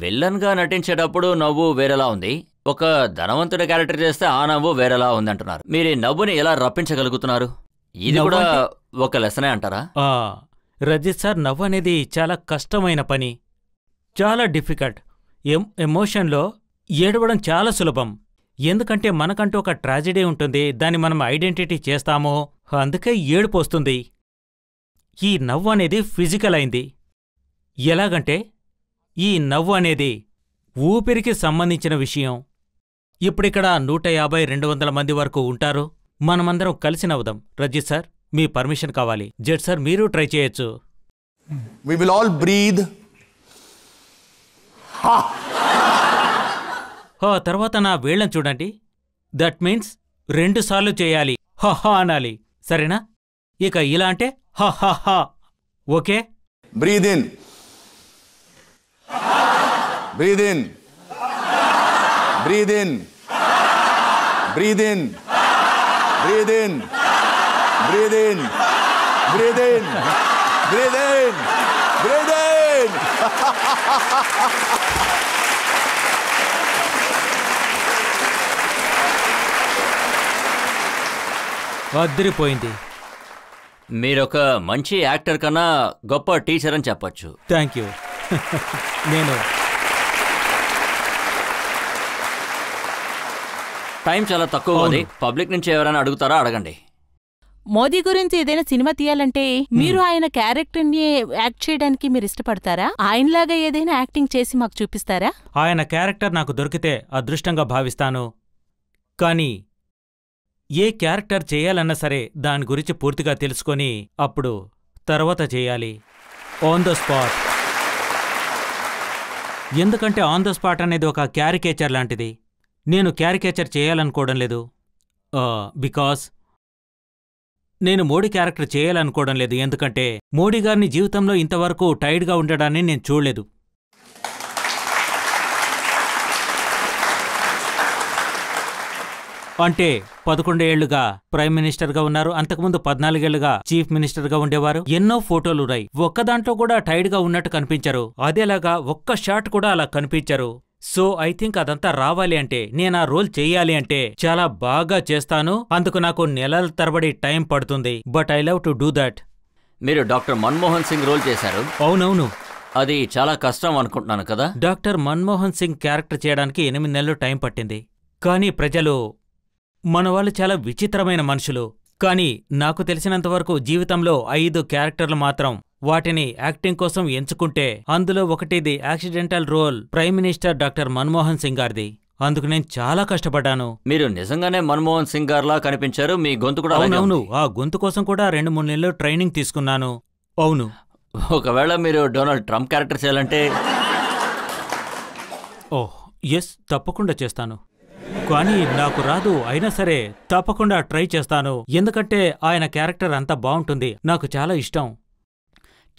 విల్లన్ గా నటించేటప్పుడు నవ్వు వేరేలా ఉంది, ఒక ధనవంతుడి క్యారెక్టర్ చేస్తే ఆ నవ్వు వేరేలా ఉంది అంటున్నారు. మీరు ఈ నవ్వుని ఎలా రప్పించగలుగుతున్నారు? ఇది కూడా ఒక లెసనే అంటారా? రజిత్ సార్, నవ్వు అనేది చాలా కష్టమైన పని, చాలా డిఫికల్ట్. ఎమోషన్లో ఏడవడం చాలా సులభం, ఎందుకంటే మనకంటూ ఒక ట్రాజెడీ ఉంటుంది, దాన్ని మనం ఐడెంటిటీ చేస్తామో అందుకే ఏడుపు వస్తుంది. ఈ నవ్వు అనేది ఫిజికల్ అయింది. ఎలాగంటే ఈ నవ్వు అనేది ఊపిరికి సంబంధించిన విషయం. ఇప్పుడిక్కడ 150-200 మంది వరకు ఉంటారు, మనమందరం కలిసి నవ్వుదాం. రజిత్ సార్, మీ పర్మిషన్ కావాలి. జెడ్ సార్, మీరు ట్రై చేయొచ్చు. We will all breathe. తర్వాత నా వేళ్ళని చూడండి. దట్ మీన్స్ 2 సార్లు చేయాలి, హహా అనాలి, సరేనా? ఇక ఇలా అంటే హహా, okay? Breathe in. Breathe in. Breathe in. Breathe in. Breathe in. Breathe in. Breathe in. Breathe in. Breathe in. అదిరిపోయింది. మీరొక మంచి యాక్టర్ కన్నా గొప్ప టీచర్ అని చెప్పొచ్చు. Thank you. నేను టైం చాలా తక్కువ ఉంది, పబ్లిక్ నుంచి ఎవరైనా అడుగుతారా? అడగండి. మోదీ గురించి ఏదైనా సినిమా తీయాలంటే మీరు ఆయన క్యారెక్టర్ని యాక్ట్ చేయడానికి మీరు ఇష్టపడతారా? ఆయనలాగా ఏదైనా యాక్టింగ్ చేసి మాకు చూపిస్తారా? ఆయన క్యారెక్టర్ నాకు దొరికితే అదృష్టంగా భావిస్తాను. కానీ ఏ క్యారెక్టర్ చేయాలన్నా సరే దాని గురించి పూర్తిగా తెలుసుకొని అప్పుడు తర్వాత చేయాలి, ఆన్ ద స్పాట్. ఎందుకంటే ఆన్ ద స్పాట్ అనేది ఒక క్యారికేచర్ లాంటిది. నేను క్యారికేచర్ చేయాలనుకోవడం లేదు, బికాస్ నేను మోడీ క్యారెక్టర్ చేయాలనుకోవడం లేదు. ఎందుకంటే మోడీ గారిని జీవితంలో ఇంతవరకు టైర్డ్గా ఉండడాన్ని నేను చూడలేదు. అంటే 11 ఏళ్లుగా ప్రైమ్ మినిస్టర్గా ఉన్నారు, అంతకుముందు 14 ఏళ్లుగా చీఫ్ మినిస్టర్గా ఉండేవారు. ఎన్నో ఫోటోలున్నాయి, ఒక్క దాంట్లో కూడా టైర్డ్గా ఉన్నట్టు కనిపించరు. అదేలాగా ఒక్క షాట్ కూడా అలా కనిపించరు. సో ఐ థింక్ అదంతా రావాలి అంటే, నేను ఆ రోల్ చెయ్యాలి అంటే చాలా బాగా చేస్తాను. అందుకు నాకు నెలల తరబడి టైం పడుతుంది, but I love to do that. మీరు డాక్టర్ మన్మోహన్ సింగ్ రోల్ చేశారు. అవునవును, అది చాలా కష్టం అనుకుంటున్నాను కదా? డాక్టర్ మన్మోహన్ సింగ్ క్యారెక్టర్ చేయడానికి 8 నెలలు టైం పట్టింది. కానీ ప్రజలు, మన వాళ్ళు చాలా విచిత్రమైన మనుషులు. కానీ నాకు తెలిసినంతవరకు జీవితంలో 5 క్యారెక్టర్లు మాత్రం వాటిని యాక్టింగ్ కోసం ఎంచుకుంటే అందులో ఒకటిది accidental role, prime minister doctor Manmohan Singh గారిది. అందుకు నేను చాలా కష్టపడ్డాను. మీరు నిజంగానే మన్మోహన్ సింగ్ గారిలా కనిపించారు, మీ గొంతు కూడా అలాగే ఉంది. అవునవును, ఆ గొంతు కోసం కూడా 2-3 నెలలు ట్రైనింగ్ తీసుకున్నాను. అవును. ఒకవేళ మీరు డొనాల్డ్ ట్రంప్ క్యారెక్టర్ చేయాలంటే? ఓహ్ ఎస్, తప్పకుండా చేస్తాను. కానీ నాకు రాదు, అయినా సరే తప్పకుండా ట్రై చేస్తాను. ఎందుకంటే ఆయన క్యారెక్టర్ అంతా బాగుంటుంది, నాకు చాలా ఇష్టం.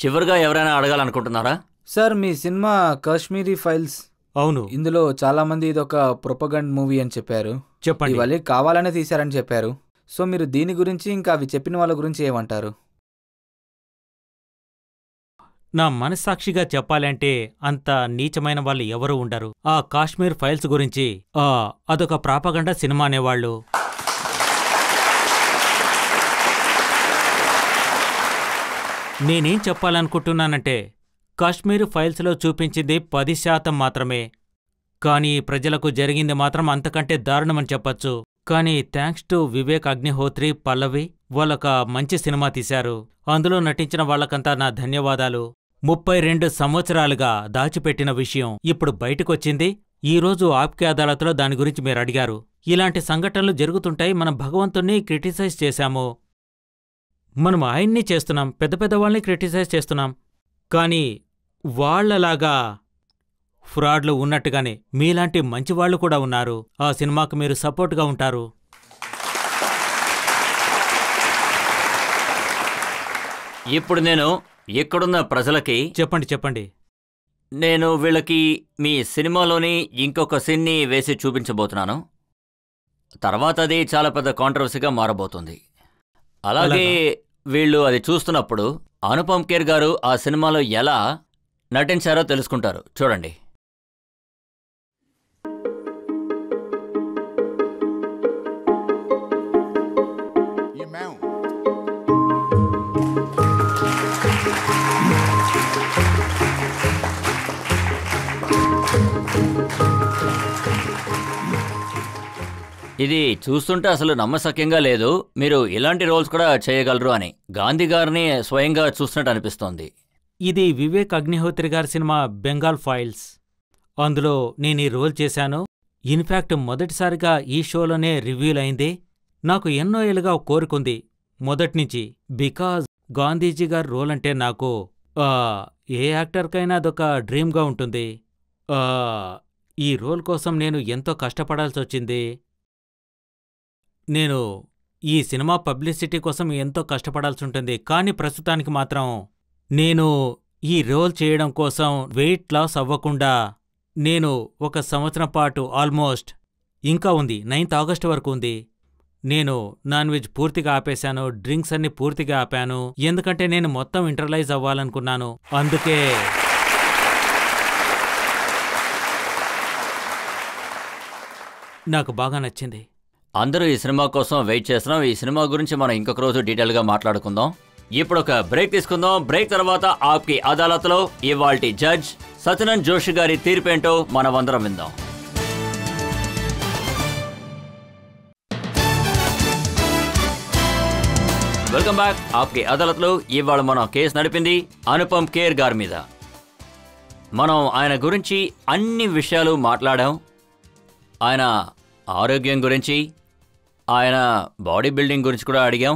చివరిగా ఎవరైనా అడగాలనుకుంటున్నారా? సార్, మీ సినిమా కాశ్మీరీ ఫైల్స్, అవును, ఇందులో చాలా మంది ఇదొక ప్రొపగండ్ మూవీ అని చెప్పారు. చెప్పండి. ఇవాళ కావాలనే తీశారని చెప్పారు. సో మీరు దీని గురించి, ఇంకా అవి చెప్పిన వాళ్ళ గురించి ఏమంటారు? నా మనస్సాక్షిగా చెప్పాలంటే అంత నీచమైన వాళ్ళు ఎవరూ ఉండరు. ఆ కాశ్మీర్ ఫైల్స్ గురించి అదొక ప్రాపగండా సినిమా అనేవాళ్ళు. నేనేం చెప్పాలనుకుంటున్నానంటే, కాశ్మీర్ ఫైల్స్లో చూపించింది 10% మాత్రమే. కానీ ప్రజలకు జరిగింది మాత్రం అంతకంటే దారుణమని చెప్పొచ్చు. కానీ థ్యాంక్స్ టు వివేక్ అగ్నిహోత్రి, పల్లవి వాళ్ళొక మంచి సినిమా తీశారు. అందులో నటించిన వాళ్ళకంతా నా ధన్యవాదాలు. 32 సంవత్సరాలుగా దాచిపెట్టిన విషయం ఇప్పుడు బయటకొచ్చింది. ఈరోజు ఆప్కే అదాలత్లో దాని గురించి మీరు అడిగారు. ఇలాంటి సంఘటనలు జరుగుతుంటాయి. మనం భగవంతుణ్ణి క్రిటిసైజ్ చేశాము, మనం ఆయన్ని చేస్తున్నాం, పెద్ద పెద్ద వాళ్ళని క్రిటిసైజ్ చేస్తున్నాం. కానీ వాళ్లలాగా ఫ్రాడ్లు ఉన్నట్టుగానే మీలాంటి మంచివాళ్లు కూడా ఉన్నారు. ఆ సినిమాకు మీరు సపోర్ట్గా ఉంటారు. ఇప్పుడు నేను ఇక్కడున్న ప్రజలకి చెప్పండి. నేను వీళ్ళకి మీ సినిమాలోని ఇంకొక సీన్ని వేసి చూపించబోతున్నాను. తర్వాత అది చాలా పెద్ద కాంట్రవర్సీగా మారబోతుంది. అలాగే వీళ్ళు అది చూస్తున్నప్పుడు అనుపమ్ ఖేర్ గారు ఆ సినిమాలో ఎలా నటించారో తెలుసుకుంటారు. చూడండి. ఇది చూస్తుంటే అసలు నమ్మశక్యంగా లేదు. మీరు ఇలాంటి రోల్స్ కూడా చేయగలరు అని గాంధీ గారిని స్వయంగా చూస్తున్నట్టు అనిపిస్తోంది. ఇది వివేక్ అగ్నిహోత్రి గారి సినిమా బెంగాల్ ఫైల్స్. అందులో నేను ఈ రోల్ చేశాను. ఇన్ఫ్యాక్ట్ మొదటిసారిగా ఈ షోలోనే రివ్యూలైంది. నాకు ఎన్నో ఏళ్ళుగా కోరుకుంది మొదట్నుంచి. బికాజ్ గాంధీజీ గారి రోల్ అంటే నాకు ఏ యాక్టర్కైనా అదొక డ్రీమ్గా ఉంటుంది. ఈ రోల్ కోసం నేను ఎంతో కష్టపడాల్సొచ్చింది. నేను ఈ సినిమా పబ్లిసిటీ కోసం ఎంతో కష్టపడాల్సి ఉంటుంది. కానీ ప్రస్తుతానికి మాత్రం నేను ఈ రోల్ చేయడం కోసం వెయిట్ లాస్ అవ్వకుండా నేను 1 సంవత్సరం పాటు ఆల్మోస్ట్ ఇంకా ఉంది, 9th ఆగస్టు వరకు ఉంది. నేను నాన్ వెజ్ పూర్తిగా ఆపేశాను, డ్రింక్స్ అన్ని పూర్తిగా ఆపాను. ఎందుకంటే నేను మొత్తం ఇంటర్లైజ్ అవ్వాలనుకున్నాను. అందుకే నాకు బాగా నచ్చింది. అందరూ ఈ సినిమా కోసం వెయిట్ చేస్తున్నాం. ఈ సినిమా గురించి మనం ఇంకొక రోజు డీటెయిల్గా మాట్లాడుకుందాం. ఇప్పుడు ఒక బ్రేక్ తీసుకుందాం. బ్రేక్ తర్వాత ఆప్కి అదాలత్లో ఇవాల్టి జడ్జ్ సత్యనంద్ జోషి గారి తీర్పేంటో మనమందరం విందాం. Welcome back. ఆప్కి అదాలత్లో ఇవాళ మనం కేసు నడిపింది అనుపమ్ ఖేర్ గారి మీద. మనం ఆయన గురించి అన్ని విషయాలు మాట్లాడాం. ఆయన ఆరోగ్యం గురించి, ఆయన బాడీ బిల్డింగ్ గురించి కూడా అడిగాం,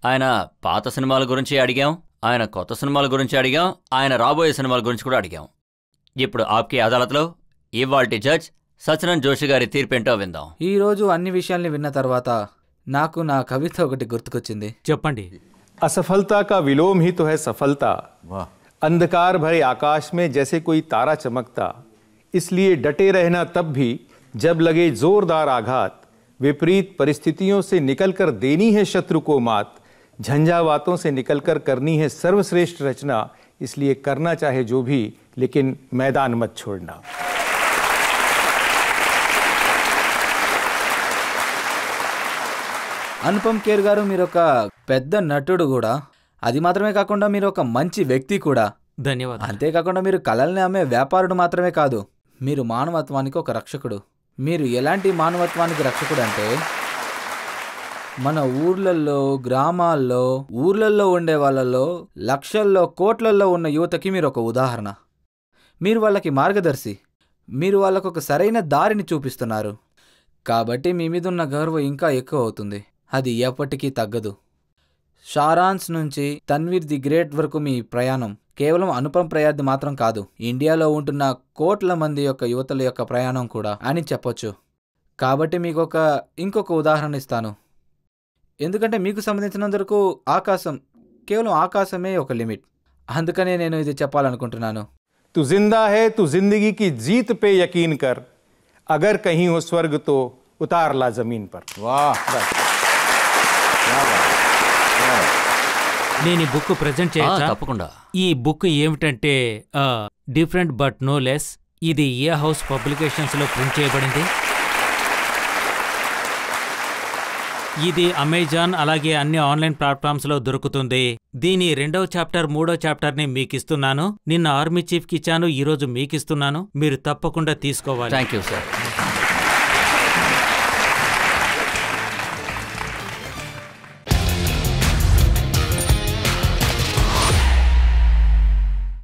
ఆయన పాత సినిమాల గురించి అడిగాం, ఆయన కొత్త సినిమాల గురించి అడిగాం, ఆయన రాబోయే సినిమాల గురించి కూడా అడిగాం. ఇప్పుడు ఆప్కి అదాలత్లో ఇవాల్టి జడ్జ్ సత్యనంద్ జోషి గారి తీర్పేంటో విందాం. ఈరోజు అన్ని విషయాల్ని విన్న తర్వాత నాకు నా కవిత ఒకటి గుర్తుకొచ్చింది. చెప్పండి. असफलता का विलोम ही तो है सफलता, अंधकार भरे आकाश में जैसे कोई तारा चमकता, इसलिए डटे रहना तब भी जब लगे जोरदार आघात, विपरीत परिस्थितियों से निकलकर देनी है शत्रु को मात, झंझावातों से निकलकर करनी है सर्वश्रेष्ठ रचना, इसलिए करना चाहे जो भी लेकिन मैदान मत छोड़ना. అనుపమ్ ఖేర్ గారు మీరు ఒక పెద్ద నటుడు కూడా, అది మాత్రమే కాకుండా మీరు ఒక మంచి వ్యక్తి కూడా. ధన్యవాదాలు. అంతేకాకుండా మీరు కళల్ని అమ్మే వ్యాపారుడు మాత్రమే కాదు, మీరు మానవత్వానికి ఒక రక్షకుడు. మీరు ఎలాంటి మానవత్వానికి రక్షకుడు అంటే, మన ఊర్లల్లో, గ్రామాల్లో, ఊర్లల్లో ఉండే వాళ్ళల్లో లక్షల్లో, కోట్లల్లో ఉన్న యువతకి మీరు ఒక ఉదాహరణ. మీరు వాళ్ళకి మార్గదర్శి. మీరు వాళ్ళకు ఒక సరైన దారిని చూపిస్తున్నారు. కాబట్టి మీ మీద ఉన్న గౌరవం ఇంకా ఎక్కువ అవుతుంది. అది ఎప్పటికీ తగ్గదు. షారాన్స్ నుంచి తన్వీర్ ది గ్రేట్ వరకు మీ ప్రయాణం కేవలం అనుపమ్ ప్రయాద్ది మాత్రం కాదు, ఇండియాలో ఉంటున్న కోట్ల మంది యొక్క యువతల యొక్క ప్రయాణం కూడా అని చెప్పొచ్చు. కాబట్టి మీకు ఇంకొక ఉదాహరణ ఇస్తాను. ఎందుకంటే మీకు సంబంధించినందుకు ఆకాశం, కేవలం ఆకాశమే ఒక లిమిట్. అందుకనే నేను ఇది చెప్పాలనుకుంటున్నాను. तू जिंदा है, तू जिंदगी की जीत पे यकीन कर, अगर कहीं हो स्वर्ग तो उतार ला जमीन पर. वाह. నేను ఈ బుక్ ప్రజెంట్ చేయొచ్చా? తప్పకుండా. ఈ బుక్ ఏమిటంటే డిఫరెంట్ బట్ నో లెస్. ఇది ఏ హౌస్ పబ్లికేషన్స్లో ప్రింట్ చేయబడింది. ఇది అమెజాన్ అలాగే అన్ని ఆన్లైన్ ప్లాట్ఫామ్స్లో దొరుకుతుంది. దీని 2వ చాప్టర్ 3వ చాప్టర్ని మీకిస్తున్నాను. నిన్న ఆర్మీ చీఫ్కి ఇచ్చాను, ఈరోజు మీకిస్తున్నాను. మీరు తప్పకుండా తీసుకోవాలి. Thank you sir.